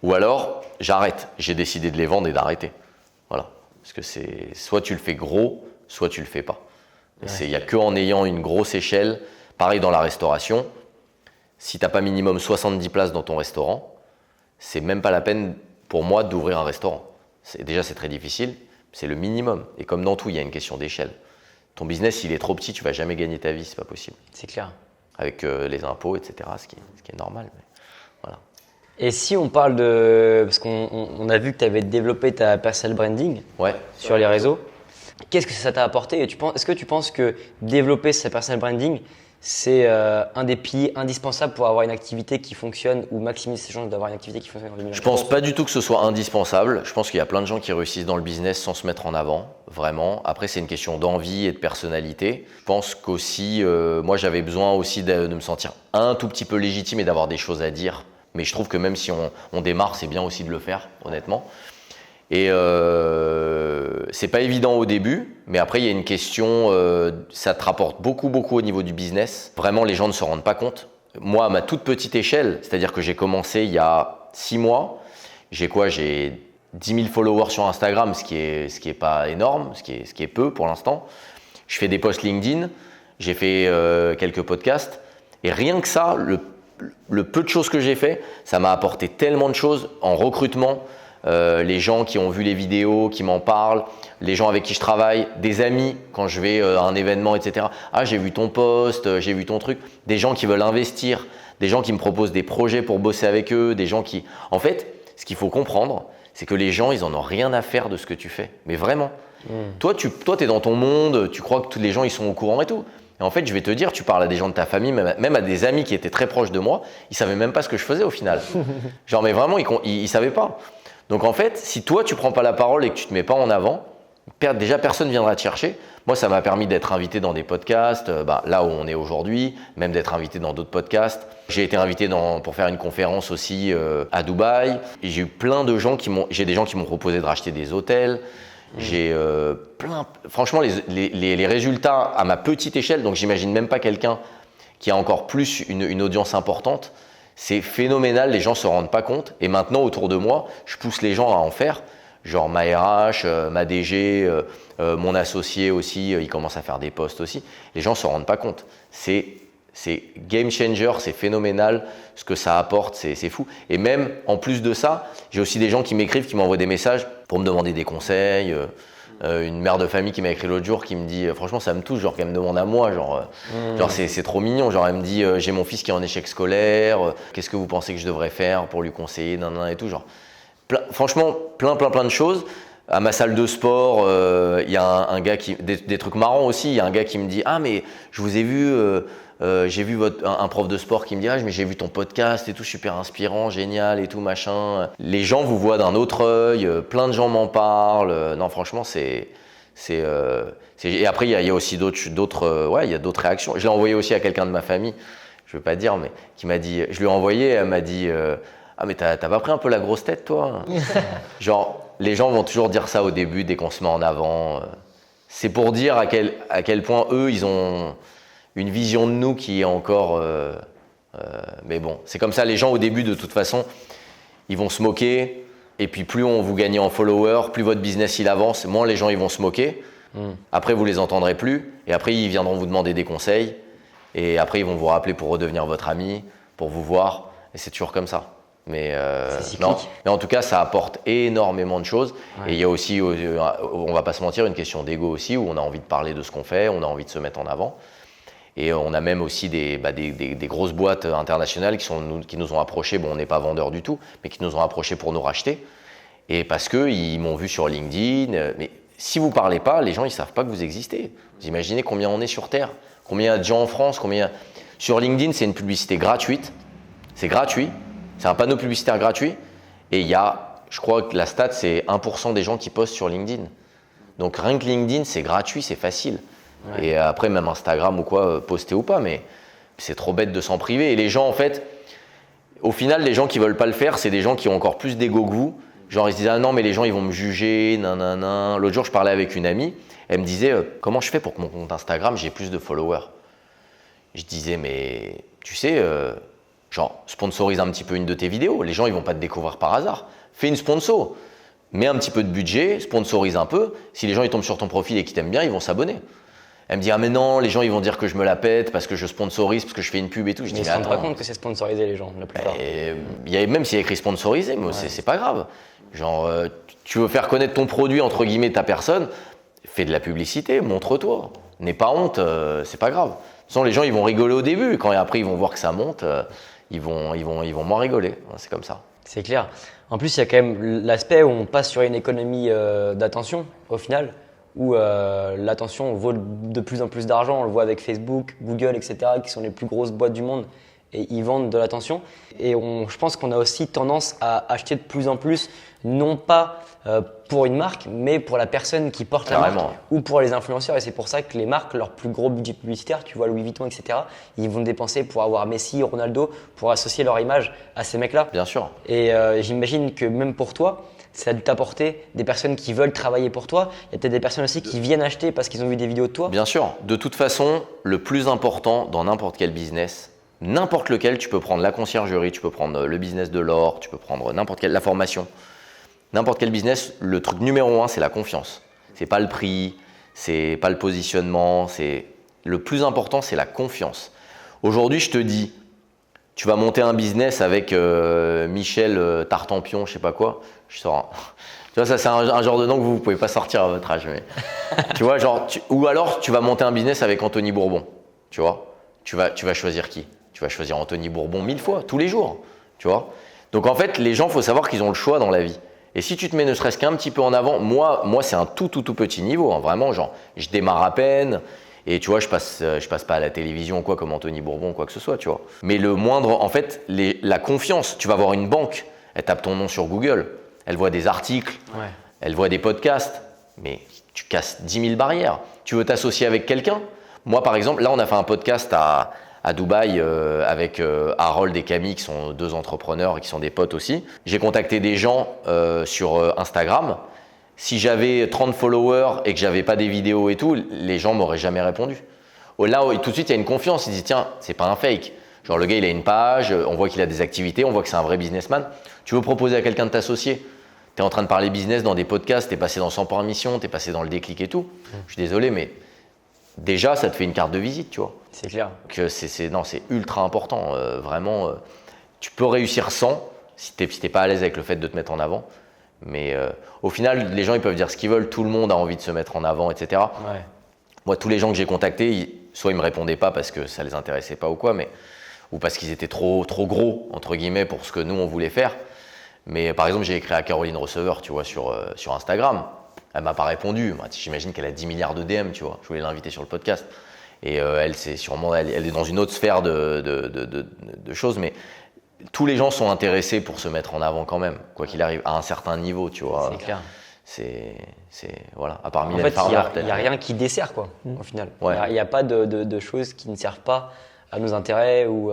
A: Ou alors, j'arrête. J'ai décidé de les vendre et d'arrêter. Voilà. Parce que c'est soit tu le fais gros, soit tu le fais pas. Il n'y a qu'en ayant une grosse échelle, pareil dans la restauration, si tu n'as pas minimum 70 places dans ton restaurant, c'est même pas la peine pour moi d'ouvrir un restaurant. Déjà, c'est très difficile, c'est le minimum. Et comme dans tout, il y a une question d'échelle. Ton business, s'il est trop petit, tu vas jamais gagner ta vie, c'est pas possible.
B: C'est clair.
A: Avec les impôts, etc., ce qui est normal. Mais voilà.
B: Et si on parle de… Parce qu'on a vu que tu avais développé ta personal branding sur les réseaux. Qu'est-ce que ça t'a apporté? Est-ce que tu penses que développer sa personal branding, c'est un des piliers indispensables pour avoir une activité qui fonctionne ou maximiser ses chances d'avoir une activité qui fonctionne en 2023?
A: Je pense pas du tout que ce soit indispensable. Je pense qu'il y a plein de gens qui réussissent dans le business sans se mettre en avant, vraiment. Après, c'est une question d'envie et de personnalité. Je pense qu'aussi, moi, j'avais besoin aussi de me sentir un tout petit peu légitime et d'avoir des choses à dire. Mais je trouve que même si on démarre, c'est bien aussi de le faire, honnêtement. Et c'est pas évident au début, mais après il y a une question, ça te rapporte beaucoup au niveau du business. Vraiment, les gens ne se rendent pas compte. Moi, à ma toute petite échelle, c'est-à-dire que j'ai commencé il y a 6 mois, j'ai 10 000 followers sur Instagram, ce qui est pas énorme, ce qui est peu pour l'instant. Je fais des posts LinkedIn, j'ai fait quelques podcasts, et rien que ça, le peu de choses que j'ai fait, ça m'a apporté tellement de choses en recrutement. Les gens qui ont vu les vidéos, qui m'en parlent, les gens avec qui je travaille, des amis quand je vais à un événement, etc. Ah, j'ai vu ton post, j'ai vu ton truc. Des gens qui veulent investir, des gens qui me proposent des projets pour bosser avec eux, des gens qui… En fait, ce qu'il faut comprendre, c'est que les gens, ils en ont rien à faire de ce que tu fais. Mais vraiment. Toi, tu es dans ton monde, tu crois que tous les gens, ils sont au courant et tout. Et en fait, je vais te dire, tu parles à des gens de ta famille, même à des amis qui étaient très proches de moi, ils savaient même pas ce que je faisais au final. Genre, mais vraiment, ils savaient pas. Donc en fait, si toi tu prends pas la parole et que tu te mets pas en avant, déjà personne viendra te chercher. Moi, ça m'a permis d'être invité dans des podcasts, là où on est aujourd'hui, même d'être invité dans d'autres podcasts. J'ai été invité pour faire une conférence aussi à Dubaï. Et j'ai eu plein de gens j'ai des gens qui m'ont proposé de racheter des hôtels. J'ai franchement, les résultats à ma petite échelle, donc j'imagine même pas quelqu'un qui a encore plus une audience importante. C'est phénoménal, les gens se rendent pas compte. Et maintenant, autour de moi, je pousse les gens à en faire. Genre ma RH, ma DG, mon associé aussi, il commence à faire des posts aussi. Les gens se rendent pas compte. C'est game changer, c'est phénoménal ce que ça apporte, c'est fou. Et même en plus de ça, j'ai aussi des gens qui m'écrivent, qui m'envoient des messages pour me demander des conseils. Une mère de famille qui m'a écrit l'autre jour qui me dit franchement ça me touche, genre qu'elle me demande à moi, genre c'est trop mignon, genre elle me dit j'ai mon fils qui est en échec scolaire, qu'est-ce que vous pensez que je devrais faire pour lui conseiller, et tout, genre franchement plein de choses. À ma salle de sport, il y a un gars des trucs marrants aussi, il y a un gars qui me dit ah mais je vous ai vu, j'ai vu un prof de sport qui me dit ah mais j'ai vu ton podcast et tout, super inspirant, génial et tout machin. Les gens vous voient d'un autre œil, plein de gens m'en parlent. Non franchement et après il y a aussi il y a d'autres réactions. Je l'ai envoyé aussi à quelqu'un de ma famille, je veux pas dire, mais qui m'a dit, je lui ai envoyé, elle m'a dit ah mais t'as pas pris un peu la grosse tête toi? Genre les gens vont toujours dire ça au début dès qu'on se met en avant. C'est pour dire à quel point eux ils ont une vision de nous qui est encore… mais bon, c'est comme ça, les gens au début de toute façon, ils vont se moquer, et puis plus vous gagnez en followers, plus votre business il avance, moins les gens ils vont se moquer. Après vous les entendrez plus, et après ils viendront vous demander des conseils, et après ils vont vous rappeler pour redevenir votre ami, pour vous voir, et c'est toujours comme ça. Mais non, mais en tout cas ça apporte énormément de choses. Et il y a aussi, on va pas se mentir, une question d'ego aussi, où on a envie de parler de ce qu'on fait, on a envie de se mettre en avant. Et on a même aussi des grosses boîtes internationales qui nous ont approchés. Bon, on n'est pas vendeurs du tout, mais qui nous ont approchés pour nous racheter. Et parce qu'ils m'ont vu sur LinkedIn. Mais si vous ne parlez pas, les gens, ils ne savent pas que vous existez. Vous imaginez combien on est sur Terre, combien il y a de gens en France, Sur LinkedIn, c'est une publicité gratuite. C'est gratuit. C'est un panneau publicitaire gratuit. Et il y a, je crois que la stat, c'est 1% des gens qui postent sur LinkedIn. Donc rien que LinkedIn, c'est gratuit, c'est facile. Ouais. Et après, même Instagram ou quoi, poster ou pas, mais c'est trop bête de s'en priver. Et les gens, en fait, au final, les gens qui ne veulent pas le faire, c'est des gens qui ont encore plus d'ego que vous. Genre, ils se disent « Ah non, mais les gens, ils vont me juger, nanana. » L'autre jour, je parlais avec une amie, elle me disait « Comment je fais pour que mon compte Instagram, j'ai plus de followers ?» Je disais « Mais tu sais, genre, sponsorise un petit peu une de tes vidéos. Les gens, ils ne vont pas te découvrir par hasard. Fais une sponsor. Mets un petit peu de budget, sponsorise un peu. Si les gens, ils tombent sur ton profil et qu'ils t'aiment bien, ils vont s'abonner. » Elle me dit « Ah mais non, les gens ils vont dire que je me la pète parce que je sponsorise, parce que je fais une pub et tout. »
B: Je dis « Mais ils ne se rendent pas compte que c'est sponsorisé les gens, la plupart. »
A: Même s'il y a écrit sponsorisé, mais c'est pas grave. Genre, tu veux faire connaître ton produit, entre guillemets, ta personne, fais de la publicité, montre-toi. N'aie pas honte, c'est pas grave. De toute façon, les gens ils vont rigoler au début, quand après ils vont voir que ça monte, ils vont moins rigoler. C'est comme ça.
B: C'est clair. En plus, il y a quand même l'aspect où on passe sur une économie d'attention, au final, où l'attention vaut de plus en plus d'argent. On le voit avec Facebook, Google, etc., qui sont les plus grosses boîtes du monde et ils vendent de l'attention. Et je pense qu'on a aussi tendance à acheter de plus en plus, non pas pour une marque, mais pour la personne qui porte la marque ou pour les influenceurs. Et c'est pour ça que les marques, leur plus gros budget publicitaire, tu vois Louis Vuitton, etc., ils vont dépenser pour avoir Messi, Ronaldo, pour associer leur image à ces mecs-là.
A: Bien sûr.
B: Et j'imagine que même pour toi, ça a dû t'apporter des personnes qui veulent travailler pour toi. Il y a peut-être des personnes aussi qui viennent acheter parce qu'ils ont vu des vidéos de toi.
A: Bien sûr. De toute façon, le plus important dans n'importe quel business, n'importe lequel, tu peux prendre la conciergerie, tu peux prendre le business de l'or, tu peux prendre la formation. N'importe quel business, le truc numéro 1, c'est la confiance. C'est pas le prix, c'est pas le positionnement, le plus important, c'est la confiance. Aujourd'hui, je te dis, tu vas monter un business avec Michel Tartampion, je sais pas quoi. Tu vois, ça c'est un genre de nom que vous pouvez pas sortir à votre âge. Mais tu vois, genre, ou alors tu vas monter un business avec Anthony Bourbon. Tu vois, tu vas choisir qui? Tu vas choisir Anthony Bourbon 1000 fois, tous les jours. Tu vois. Donc en fait, les gens, faut savoir qu'ils ont le choix dans la vie. Et si tu te mets ne serait-ce qu'un petit peu en avant, moi c'est un tout petit niveau, hein, vraiment, genre, je démarre à peine. Et tu vois, je passe pas à la télévision ou quoi comme Anthony Bourbon ou quoi que ce soit, tu vois. Mais le moindre, en fait, la confiance. Tu vas voir une banque, elle tape ton nom sur Google, elle voit des articles, elle voit des podcasts, mais tu casses 10 000 barrières. Tu veux t'associer avec quelqu'un? Moi, par exemple, là, on a fait un podcast à Dubaï avec Harold et Camille, qui sont 2 entrepreneurs et qui sont des potes aussi. J'ai contacté des gens sur Instagram. Si j'avais 30 followers et que j'avais pas des vidéos et tout, les gens m'auraient jamais répondu. Là, tout de suite, il y a une confiance. Il dit tiens, c'est pas un fake. Genre le gars, il a une page, on voit qu'il a des activités, on voit que c'est un vrai businessman. Tu veux proposer à quelqu'un de t'associer? Tu es en train de parler business dans des podcasts, tu es passé dans 100 par mission, tu es passé dans le déclic et tout. Je suis désolé, mais déjà, ça te fait une carte de visite, tu vois.
B: C'est clair.
A: C'est ultra important. Vraiment, tu peux réussir sans, si t'es pas à l'aise avec le fait de te mettre en avant. Mais au final, les gens ils peuvent dire ce qu'ils veulent, tout le monde a envie de se mettre en avant, etc.
B: Ouais.
A: Moi, tous les gens que j'ai contactés, soit ils me répondaient pas parce que ça les intéressait pas ou quoi, ou parce qu'ils étaient trop gros, entre guillemets, pour ce que nous on voulait faire. Mais par exemple, j'ai écrit à Caroline Receveur, tu vois, sur Instagram. Elle m'a pas répondu. Moi, j'imagine qu'elle a 10 milliards de DM, tu vois. Je voulais l'inviter sur le podcast. Et elle est dans une autre sphère de choses, mais tous les gens sont intéressés pour se mettre en avant quand même, quoi qu'il arrive, à un certain niveau, tu vois.
B: C'est clair.
A: Voilà, à part
B: Mylène Farmer, il n'y a rien qui dessert, quoi, au final. Il n'y a pas de choses qui ne servent pas à nos intérêts ou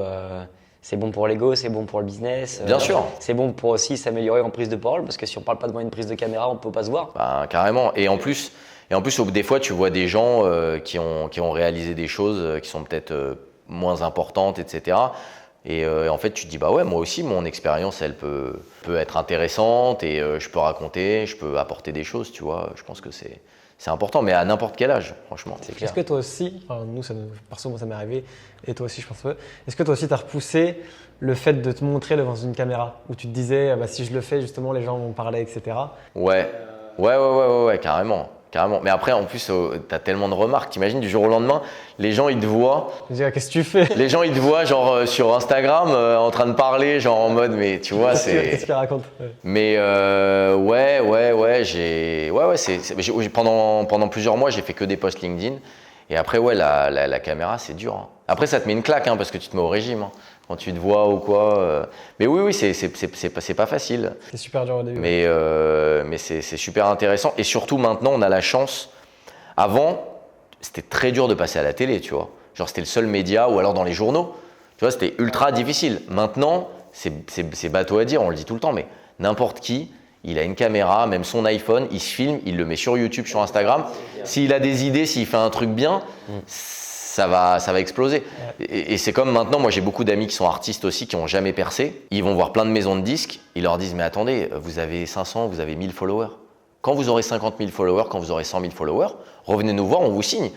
B: c'est bon pour l'ego, c'est bon pour le business.
A: Bien sûr.
B: C'est bon pour aussi s'améliorer en prise de parole, parce que si on ne parle pas devant une prise de caméra, on ne peut pas se voir.
A: Ben, carrément. Et en plus, des fois, tu vois des gens qui ont réalisé des choses qui sont peut-être moins importantes, etc. Et en fait, tu te dis, bah ouais, moi aussi, mon expérience, elle peut être intéressante et je peux raconter, je peux apporter des choses, tu vois. Je pense que c'est important, mais à n'importe quel âge, franchement. C'est clair.
C: Est-ce que toi aussi, nous, perso, moi, ça m'est arrivé, et toi aussi, je pense, est-ce que toi aussi, tu as repoussé le fait de te montrer devant une caméra, où tu te disais, si je le fais, justement, les gens vont parler, etc.
A: Ouais, carrément. Carrément. Mais après, en plus, tu as tellement de remarques. T'imagines, du jour au lendemain, les gens, ils te voient.
C: Je dis, qu'est-ce que tu fais?
A: Les gens, ils te voient, genre, sur Instagram, en train de parler, genre, en mode, mais tu vois,
C: Qu'est-ce qu'il raconte? Ouais.
A: Mais pendant plusieurs mois, j'ai fait que des posts LinkedIn. Et après, ouais, la caméra, c'est dur. Hein. Après, ça te met une claque, hein, parce que tu te mets au régime. Hein, quand tu te vois ou quoi. Mais oui, c'est pas facile.
C: C'est super dur au début.
A: Mais c'est super intéressant. Et surtout, maintenant, on a la chance. Avant, c'était très dur de passer à la télé, tu vois. Genre, c'était le seul média, ou alors dans les journaux. Tu vois, c'était ultra difficile. Maintenant, c'est bateau à dire, on le dit tout le temps, mais n'importe qui, il a une caméra, même son iPhone, il se filme, il le met sur YouTube, sur Instagram. S'il a des idées, s'il fait un truc bien, ça va exploser. Et c'est comme maintenant, moi j'ai beaucoup d'amis qui sont artistes aussi, qui n'ont jamais percé. Ils vont voir plein de maisons de disques, ils leur disent, mais attendez, vous avez 500, vous avez 1000 followers. Quand vous aurez 50 000 followers, quand vous aurez 100 000 followers, revenez nous voir, on vous signe.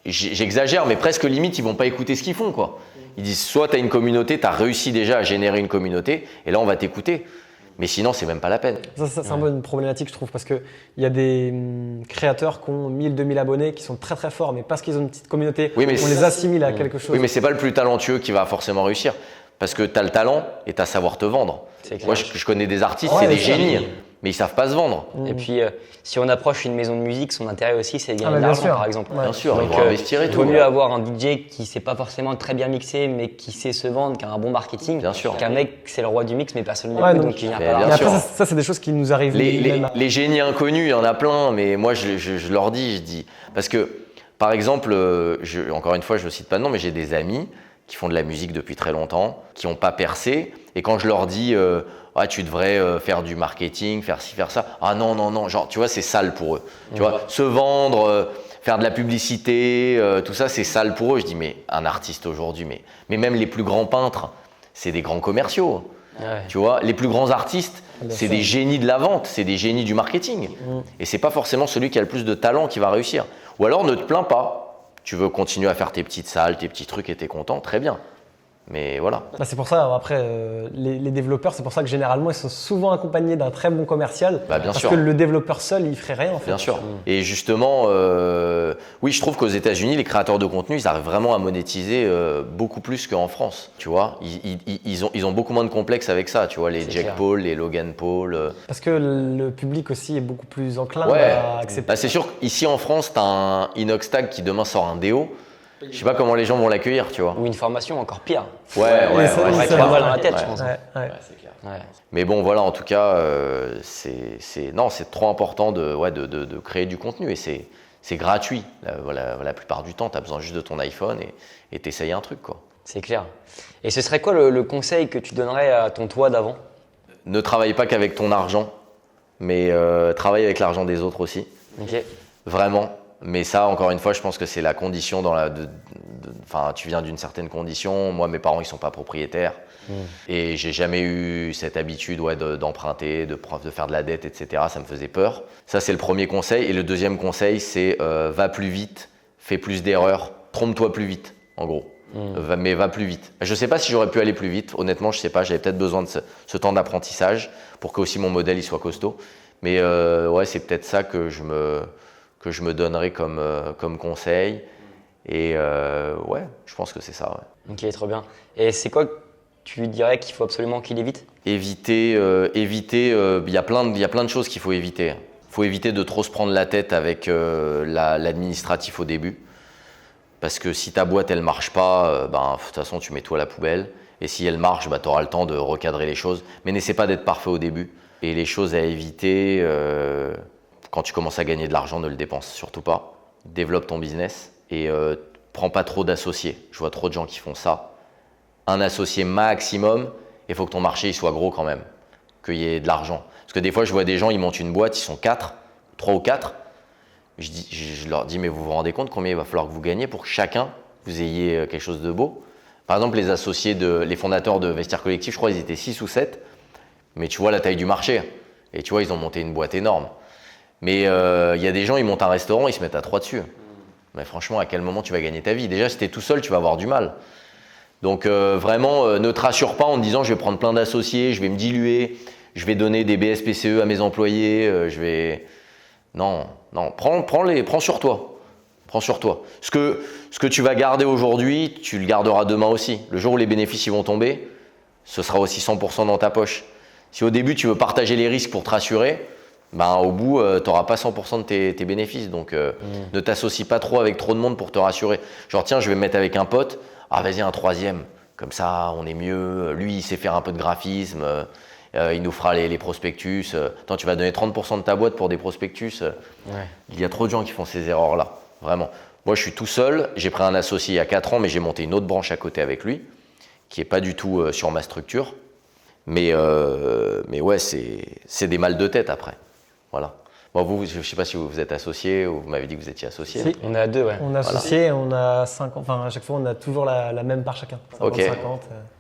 A: J'exagère, mais presque limite, ils vont pas écouter ce qu'ils font, quoi. Ils disent, soit tu as une communauté, tu as réussi déjà à générer une communauté, et là on va t'écouter. Mais sinon, c'est même pas la peine.
C: Ça, c'est un peu une problématique, je trouve, parce qu'il y a des créateurs qui ont 1000, 2000 abonnés, qui sont très très forts, mais parce qu'ils ont une petite communauté, on les assimile à quelque chose.
A: Oui, mais c'est pas le plus talentueux qui va forcément réussir. Parce que tu as le talent et tu as savoir te vendre. Moi, je connais des artistes, c'est des génies, mais ils savent pas se vendre.
B: Et puis, si on approche une maison de musique, son intérêt aussi, c'est de gagner de l'argent, par exemple.
A: Bien sûr, ils vont investir et tout.
B: Il vaut mieux avoir un DJ qui sait pas forcément très bien mixer, mais qui sait se vendre, qui a un bon marketing, qu'un mec, c'est le roi du mix, mais personne ne l'écoute, donc il vient pas
C: l'argent. Après, ça, c'est des choses qui nous arrivent.
A: Les génies inconnus, il y en a plein, mais moi, je leur dis, parce que, par exemple, encore une fois, je ne cite pas de nom, mais j'ai des amis qui font de la musique depuis très longtemps, qui n'ont pas percé. Et quand je leur dis ah, tu devrais faire du marketing, faire ci, faire ça, ah non, genre, tu vois, c'est sale pour eux. Tu vois, se vendre, faire de la publicité, tout ça, c'est sale pour eux. Je dis, mais un artiste aujourd'hui, mais même les plus grands peintres, c'est des grands commerciaux. Ouais. Tu vois, les plus grands artistes, c'est des génies de la vente, c'est des génies du marketing. Et c'est pas forcément celui qui a le plus de talent qui va réussir. Ou alors, ne te plains pas. Tu veux continuer à faire tes petites salles, tes petits trucs et t'es content, très bien. Mais voilà.
C: C'est pour ça, après, les développeurs, c'est pour ça que généralement, ils sont souvent accompagnés d'un très bon commercial.
A: Bien sûr.
C: Que le développeur seul, il ferait rien en fait.
A: Bien sûr. Et justement, oui, je trouve qu'aux États-Unis, les créateurs de contenu, ils arrivent vraiment à monétiser beaucoup plus qu'en France. Tu vois, ils ont beaucoup moins de complexes avec ça. Tu vois, les Jake Paul, les Logan Paul.
C: Parce que le public aussi est beaucoup plus enclin à accepter.
A: C'est sûr qu'ici en France, tu as un Inoxtag qui demain sort un déo. Je sais pas comment les gens vont l'accueillir, tu vois.
B: Ou une formation encore pire.
A: Ça
B: va mal dans la tête, je pense.
A: C'est clair. Ouais. Mais bon, voilà, en tout cas, c'est trop important de créer du contenu et c'est gratuit. La plupart du temps, tu as besoin juste de ton iPhone et t'essayes un truc, quoi.
B: C'est clair. Et ce serait quoi le conseil que tu donnerais à ton toi d'avant?
A: Ne travaille pas qu'avec ton argent, mais travaille avec l'argent des autres aussi.
B: Ok.
A: Vraiment. Mais ça, encore une fois, je pense que c'est la condition tu viens d'une certaine condition. Moi, mes parents, ils sont pas propriétaires. Et j'ai jamais eu cette habitude d'emprunter, de faire de la dette, etc. Ça me faisait peur. Ça, c'est le premier conseil. Et le deuxième conseil, c'est va plus vite, fais plus d'erreurs, trompe-toi plus vite, en gros. Mais va plus vite. Je sais pas si j'aurais pu aller plus vite. Honnêtement, je sais pas. J'avais peut-être besoin de ce temps d'apprentissage pour que aussi mon modèle il soit costaud. Mais c'est peut-être ça que je me donnerais comme conseil. Et je pense que c'est ça. Ouais.
B: Ok, trop bien. Et c'est quoi que tu dirais qu'il faut absolument qu'il évite?
A: Éviter, il y a plein de choses qu'il faut éviter. Il faut éviter de trop se prendre la tête avec l'administratif au début. Parce que si ta boîte elle marche pas, de toute façon tu mets tout à la poubelle. Et si elle marche, tu auras le temps de recadrer les choses. Mais n'essaie pas d'être parfait au début. Et les choses à éviter, quand tu commences à gagner de l'argent, ne le dépense surtout pas. Développe ton business et prends pas trop d'associés. Je vois trop de gens qui font ça. Un associé maximum, il faut que ton marché il soit gros quand même, qu'il y ait de l'argent. Parce que des fois, je vois des gens, ils montent une boîte, ils sont 3 ou 4. Je leur dis, mais vous vous rendez compte combien il va falloir que vous gagnez pour que chacun, vous ayez quelque chose de beau? Par exemple, les fondateurs de Vestiaire Collectif, je crois ils étaient 6 ou 7. Mais tu vois la taille du marché. Et tu vois, ils ont monté une boîte énorme. Mais il y a des gens, ils montent un restaurant, ils se mettent à 3 dessus. Mais franchement, à quel moment tu vas gagner ta vie? Déjà, si tu es tout seul, tu vas avoir du mal. Donc vraiment, ne te rassure pas en te disant je vais prendre plein d'associés, je vais me diluer, je vais donner des BSPCE à mes employés, Non, prends sur toi. Prends sur toi. Ce que tu vas garder aujourd'hui, tu le garderas demain aussi. Le jour où les bénéfices ils vont tomber, ce sera aussi 100% dans ta poche. Si au début tu veux partager les risques pour te rassurer, ben, au bout tu n'auras pas 100% de tes bénéfices. Donc ne t'associe pas trop avec trop de monde pour te rassurer. Genre tiens, je vais me mettre avec un pote, ah vas-y un troisième, comme ça on est mieux. Lui il sait faire un peu de graphisme, il nous fera les prospectus. Attends, tu vas donner 30% de ta boîte pour des prospectus. Il y a trop de gens qui font ces erreurs-là. Vraiment. Moi, je suis tout seul. J'ai pris un associé il y a 4 ans, mais j'ai monté une autre branche à côté avec lui, qui n'est pas du tout sur ma structure. Mais ouais, c'est des mal de tête après. Voilà. Bon, vous, je ne sais pas si vous êtes associé ou vous m'avez dit que vous étiez associé.
C: Si.
B: On est à 2, ouais.
C: On est associés, on a 5 ans. Enfin, à chaque fois, on a toujours la même part chacun. 50-50.
A: Ok.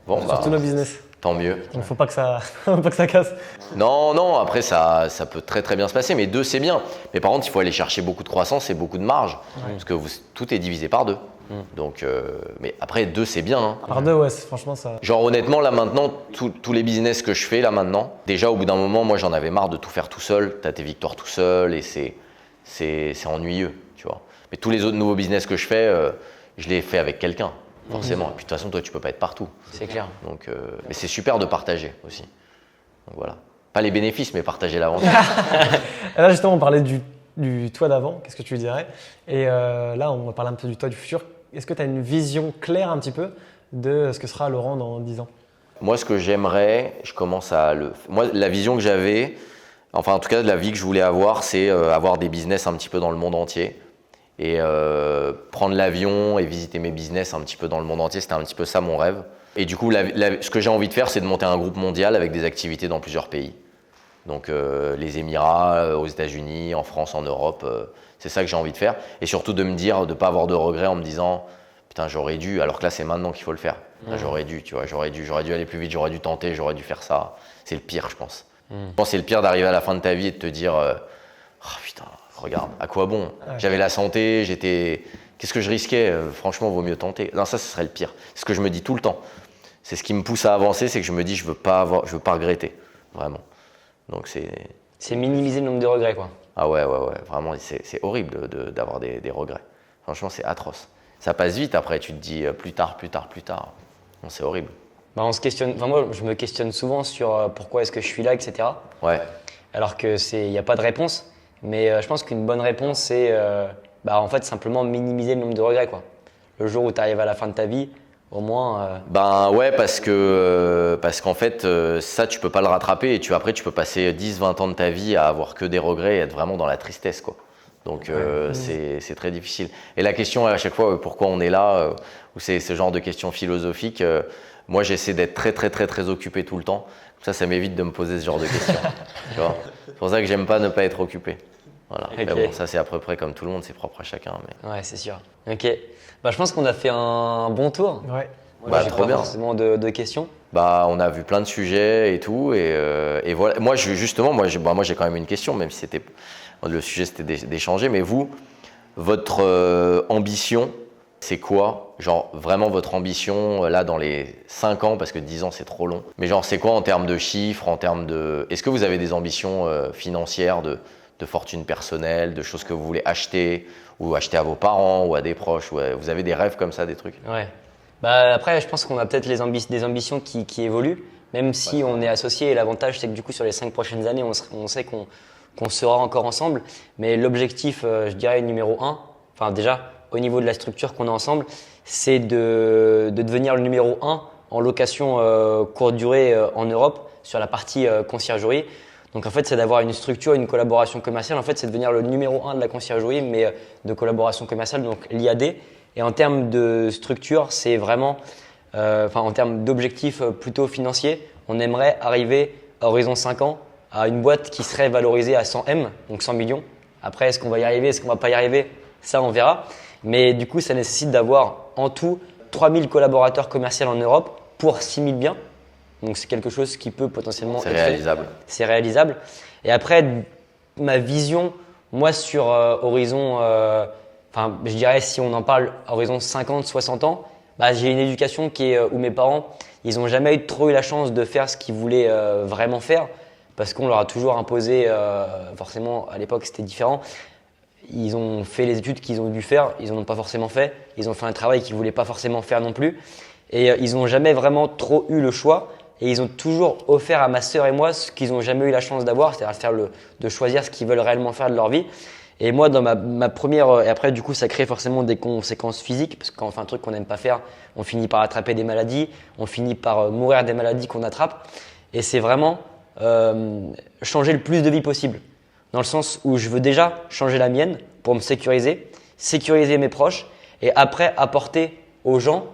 A: Bon,
C: sur tous nos business.
A: Tant mieux.
C: Donc, il ne faut pas que ça casse.
A: Non, après, ça peut très très bien se passer, mais 2, c'est bien. Mais par contre, il faut aller chercher beaucoup de croissance et beaucoup de marge, parce que tout est divisé par 2. Donc, mais après, 2, c'est bien. Hein.
C: Par 2, ouais, franchement, ça.
A: Genre honnêtement, là maintenant, tous les business que je fais là maintenant, déjà au bout d'un moment, moi j'en avais marre de tout faire tout seul. Tu as tes victoires tout seul et c'est ennuyeux, tu vois. Mais tous les autres nouveaux business que je fais, je les fais avec quelqu'un, forcément. Et puis de toute façon, toi, tu peux pas être partout.
B: C'est clair.
A: Donc, mais c'est super de partager aussi. Donc voilà. Pas les bénéfices, mais partager l'aventure.
C: Et là, justement, on parlait du toi d'avant. Qu'est-ce que tu dirais? Et là, on va parler un peu du toi du futur. Est-ce que tu as une vision claire un petit peu de ce que sera Laurent dans 10 ans?
A: Moi, ce que j'aimerais, Moi, la vision que j'avais, enfin en tout cas, la vie que je voulais avoir, c'est avoir des business un petit peu dans le monde entier. Et prendre l'avion et visiter mes business un petit peu dans le monde entier, c'était un petit peu ça mon rêve. Et du coup, ce que j'ai envie de faire, c'est de monter un groupe mondial avec des activités dans plusieurs pays. Donc les Émirats, aux États-Unis, en France, en Europe, c'est ça que j'ai envie de faire. Et surtout de me dire, de ne pas avoir de regrets en me disant putain, j'aurais dû, alors que là c'est maintenant qu'il faut le faire. Là, j'aurais dû, tu vois, j'aurais dû aller plus vite, j'aurais dû tenter, j'aurais dû faire ça. C'est le pire, je pense. Je pense que c'est le pire d'arriver à la fin de ta vie et de te dire oh putain, regarde, à quoi bon? J'avais la santé, qu'est-ce que je risquais? Franchement, vaut mieux tenter. Non, ça, ce serait le pire. C'est ce que je me dis tout le temps. C'est ce qui me pousse à avancer, c'est que je me dis je veux pas regretter, vraiment. Donc
B: c'est minimiser le nombre de regrets, quoi.
A: Ah ouais, vraiment, c'est horrible d'avoir des regrets. Franchement, c'est atroce. Ça passe vite après, tu te dis plus tard. Non, c'est horrible.
B: Bah, on se questionne, enfin moi, je me questionne souvent sur pourquoi est-ce que je suis là, etc.
A: Ouais.
B: Alors que il n'y a pas de réponse. Mais je pense qu'une bonne réponse, c'est en fait simplement minimiser le nombre de regrets, quoi. Le jour où tu arrives à la fin de ta vie, au moins.
A: Ben ouais, parce qu'en fait, ça, tu peux pas le rattraper et après, tu peux passer 10-20 ans de ta vie à avoir que des regrets et être vraiment dans la tristesse, quoi. Donc c'est très difficile. Et la question à chaque fois, pourquoi on est là, ou c'est ce genre de questions philosophiques, moi j'essaie d'être très très très très occupé tout le temps. Comme ça m'évite de me poser ce genre de questions. Tu vois, c'est pour ça que j'aime pas ne pas être occupé. Voilà.
B: Okay.
A: Mais bon, ça c'est à peu près comme tout le monde, c'est propre à chacun. Mais...
B: Ouais, c'est sûr. Ok. Bah, je pense qu'on a fait un bon tour.
C: Ouais.
A: Bah,
B: j'ai
A: trop
B: pas
A: bien.
B: forcément de questions.
A: Bah, on a vu plein de sujets et tout, et voilà. Moi, moi j'ai quand même une question, même si le sujet c'était d'échanger. Mais vous, votre ambition, c'est quoi? Genre vraiment votre ambition là dans les 5 ans, parce que 10 ans c'est trop long. Mais genre c'est quoi en termes de chiffres, Est-ce que vous avez des ambitions financières, de fortune personnelle, de choses que vous voulez acheter ou acheter à vos parents ou à des proches? Vous avez des rêves comme ça, des trucs?
B: Ouais. Bah, après, je pense qu'on a peut-être des ambitions qui évoluent, même si on est associés. Et l'avantage, c'est que du coup, sur les 5 prochaines années, on sait qu'on sera encore ensemble. Mais l'objectif, je dirais, numéro 1, enfin déjà, au niveau de la structure qu'on a ensemble, c'est de devenir le numéro 1 en location courte durée en Europe sur la partie conciergerie. Donc en fait, c'est d'avoir une structure, une collaboration commerciale. En fait, c'est de devenir le numéro 1 de la conciergerie, mais de collaboration commerciale, donc l'IAD. Et en termes de structure, c'est vraiment, en termes d'objectifs plutôt financiers, on aimerait arriver à horizon 5 ans à une boîte qui serait valorisée à 100 M, donc 100 millions. Après, est-ce qu'on va y arriver, est-ce qu'on va pas y arriver? Ça, on verra. Mais du coup, ça nécessite d'avoir en tout 3000 collaborateurs commerciaux en Europe pour 6000 biens. Donc, c'est quelque chose qui peut potentiellement être
A: réalisable.
B: C'est réalisable. Et après, ma vision, moi, sur horizon, je dirais si on en parle horizon 50, 60 ans, j'ai une éducation où mes parents, ils n'ont jamais trop eu la chance de faire ce qu'ils voulaient vraiment faire parce qu'on leur a toujours imposé, forcément à l'époque c'était différent, ils ont fait les études qu'ils ont dû faire, ils n'en ont pas forcément fait, ils ont fait un travail qu'ils ne voulaient pas forcément faire non plus et ils n'ont jamais vraiment trop eu le choix et ils ont toujours offert à ma sœur et moi ce qu'ils n'ont jamais eu la chance d'avoir, c'est-à-dire de choisir ce qu'ils veulent réellement faire de leur vie. Et moi, dans ma première… Et après, du coup, ça crée forcément des conséquences physiques parce que quand on fait un truc qu'on n'aime pas faire, on finit par attraper des maladies, on finit par mourir des maladies qu'on attrape. Et c'est vraiment changer le plus de vie possible. Dans le sens où je veux déjà changer la mienne pour me sécuriser mes proches et après apporter aux gens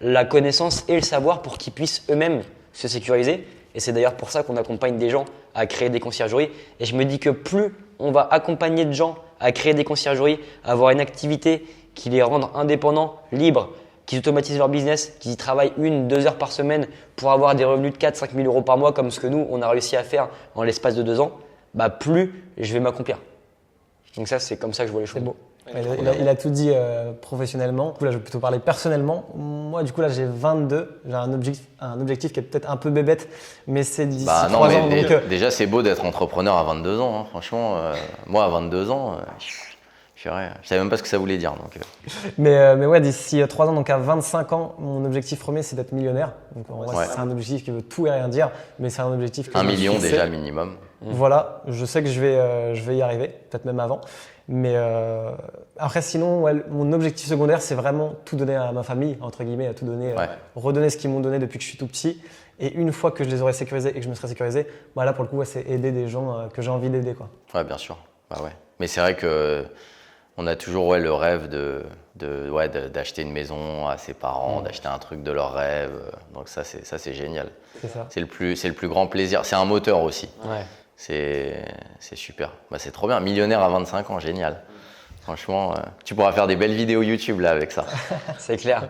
B: la connaissance et le savoir pour qu'ils puissent eux-mêmes se sécuriser. Et c'est d'ailleurs pour ça qu'on accompagne des gens à créer des conciergeries. Et je me dis que plus on va accompagner de gens à créer des conciergeries, à avoir une activité qui les rende indépendants, libres, qui automatisent leur business, qui y travaillent 1-2 heures par semaine pour avoir des revenus de 4-5 000 euros par mois comme ce que nous, on a réussi à faire en l'espace de 2 ans, bah plus je vais m'accomplir. Donc ça, c'est comme ça que je vois les choses.
C: C'est beau. Il a tout dit professionnellement. Du coup, là, je vais plutôt parler personnellement. Moi, du coup, là, j'ai 22. J'ai un objectif qui est peut-être un peu bébête, mais c'est d'ici 3 ans.
A: Déjà, c'est beau d'être entrepreneur à 22 ans. Hein. Franchement, moi, à 22 ans, je savais même pas ce que ça voulait dire. Donc,
C: Mais ouais, d'ici 3 ans, donc à 25 ans, mon objectif premier, c'est d'être millionnaire. Donc, en vrai, c'est un objectif qui veut tout et rien dire, mais c'est un objectif que
A: 1 million déjà minimum.
C: Voilà, je sais que je vais y arriver, peut-être même avant. Mais après, sinon, ouais, mon objectif secondaire, c'est vraiment tout donner à ma famille, entre guillemets, à tout donner, redonner ce qu'ils m'ont donné depuis que je suis tout petit. Et une fois que je les aurai sécurisés et que je me serai sécurisé, bah là, pour le coup, ouais, c'est aider des gens que j'ai envie d'aider, quoi.
A: Ouais, bien sûr. Bah ouais. Mais c'est vrai que on a toujours le rêve d'acheter une maison à ses parents, d'acheter un truc de leur rêve. Donc ça, c'est génial.
C: C'est ça.
A: C'est le plus grand plaisir. C'est un moteur aussi.
B: Ouais.
A: C'est super. Bah, c'est trop bien. Millionnaire à 25 ans, génial. Franchement, tu pourras faire des belles vidéos YouTube là avec ça.
B: C'est clair.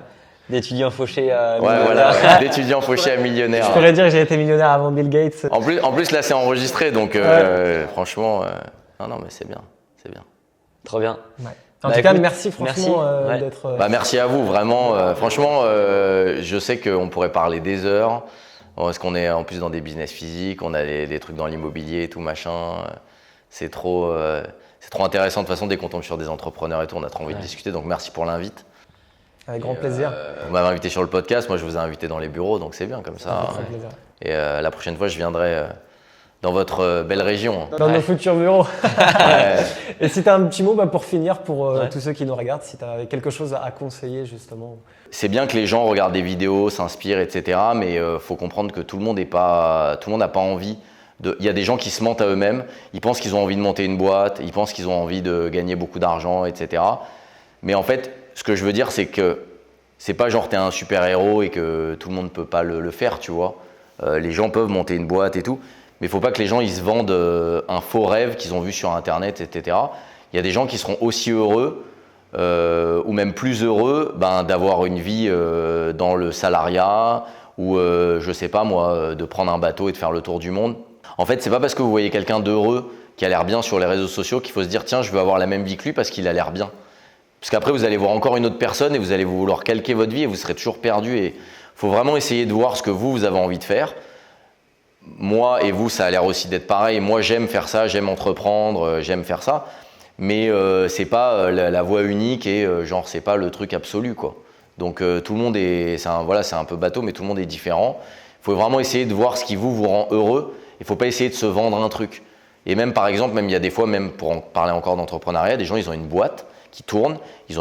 B: D'étudiant fauché à
A: millionnaire. D'étudiant fauché à millionnaire.
C: Je pourrais dire que j'ai été millionnaire avant Bill Gates.
A: En plus là, c'est enregistré, donc franchement, non, mais c'est bien.
B: Trop bien.
C: Ouais. En tout cas, merci franchement d'être…
A: merci à vous, vraiment. Franchement, je sais qu'on pourrait parler des heures. Parce qu'on est en plus dans des business physiques, on a des trucs dans l'immobilier et tout machin. C'est trop intéressant. De toute façon, dès qu'on tombe sur des entrepreneurs et tout, on a trop envie de discuter. Donc merci pour l'invite.
C: Avec grand plaisir.
A: Vous m'avez invité sur le podcast, moi je vous ai invité dans les bureaux, donc c'est bien comme ça.
C: Avec grand plaisir.
A: Et la prochaine fois, je viendrai dans votre belle région.
C: Dans nos futurs bureaux. Et si tu as un petit mot pour finir, pour tous ceux qui nous regardent, si tu as quelque chose à conseiller justement.
A: C'est bien que les gens regardent des vidéos, s'inspirent, etc. Mais faut comprendre que tout le monde n'a pas envie. Il y a des gens qui se mentent à eux-mêmes. Ils pensent qu'ils ont envie de monter une boîte, ils pensent qu'ils ont envie de gagner beaucoup d'argent, etc. Mais en fait, ce que je veux dire, c'est que c'est pas genre t'es un super héros et que tout le monde peut pas le faire, tu vois. Les gens peuvent monter une boîte et tout. Mais il ne faut pas que les gens ils se vendent un faux rêve qu'ils ont vu sur Internet, etc. Il y a des gens qui seront aussi heureux ou même plus heureux d'avoir une vie dans le salariat ou, je sais pas moi, de prendre un bateau et de faire le tour du monde. En fait, c'est pas parce que vous voyez quelqu'un d'heureux qui a l'air bien sur les réseaux sociaux qu'il faut se dire tiens, je veux avoir la même vie que lui parce qu'il a l'air bien. Parce qu'après, vous allez voir encore une autre personne et vous allez vouloir calquer votre vie et vous serez toujours perdu. Et il faut vraiment essayer de voir ce que vous avez envie de faire. Moi et vous, ça a l'air aussi d'être pareil. Moi, j'aime faire ça, j'aime entreprendre, j'aime faire ça. Mais c'est pas la voie unique et genre, c'est pas le truc absolu, quoi. Donc tout le monde c'est un peu bateau, mais tout le monde est différent. Il faut vraiment essayer de voir ce qui vous rend heureux. Il ne faut pas essayer de se vendre un truc. Et même par exemple, il y a des fois, même pour en parler encore d'entrepreneuriat, des gens, ils ont une boîte qui tourne, ils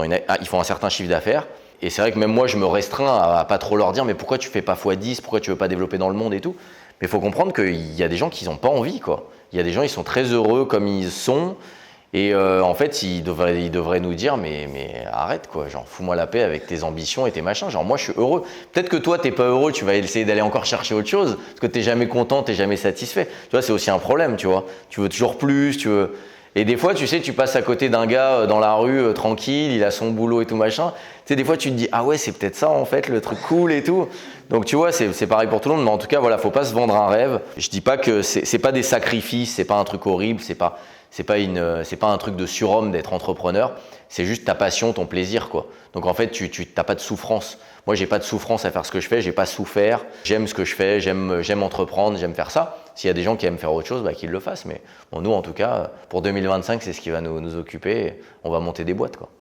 A: font un certain chiffre d'affaires. Et c'est vrai que même moi, je me restreins à pas trop leur dire mais pourquoi tu fais pas x10, pourquoi tu veux pas développer dans le monde et tout. Mais il faut comprendre qu'il y a des gens qui n'ont pas envie, quoi. Il y a des gens, ils sont très heureux comme ils sont. Et en fait, ils devraient nous dire mais arrête, quoi. Genre, fous-moi la paix avec tes ambitions et tes machins. Genre, moi, je suis heureux. Peut-être que toi, t'es pas heureux, tu vas essayer d'aller encore chercher autre chose parce que t'es jamais content, t'es jamais satisfait. Tu vois, c'est aussi un problème, tu vois. Tu veux toujours plus, tu veux… Et des fois, tu sais, tu passes à côté d'un gars dans la rue, tranquille, il a son boulot et tout machin. Tu sais, des fois, tu te dis, ah ouais, c'est peut-être ça en fait, le truc cool et tout. Donc, tu vois, c'est pareil pour tout le monde. Mais en tout cas, voilà, faut pas se vendre un rêve. Je dis pas que c'est pas des sacrifices, c'est pas un truc horrible, c'est pas un truc de surhomme d'être entrepreneur. C'est juste ta passion, ton plaisir, quoi. Donc, en fait, tu n'as pas de souffrance. Moi, j'ai pas de souffrance à faire ce que je fais, j'ai pas souffert. J'aime ce que je fais, j'aime entreprendre, j'aime faire ça. S'il y a des gens qui aiment faire autre chose, qu'ils le fassent. Mais bon, nous, en tout cas, pour 2025, c'est ce qui va nous occuper. On va monter des boîtes, quoi.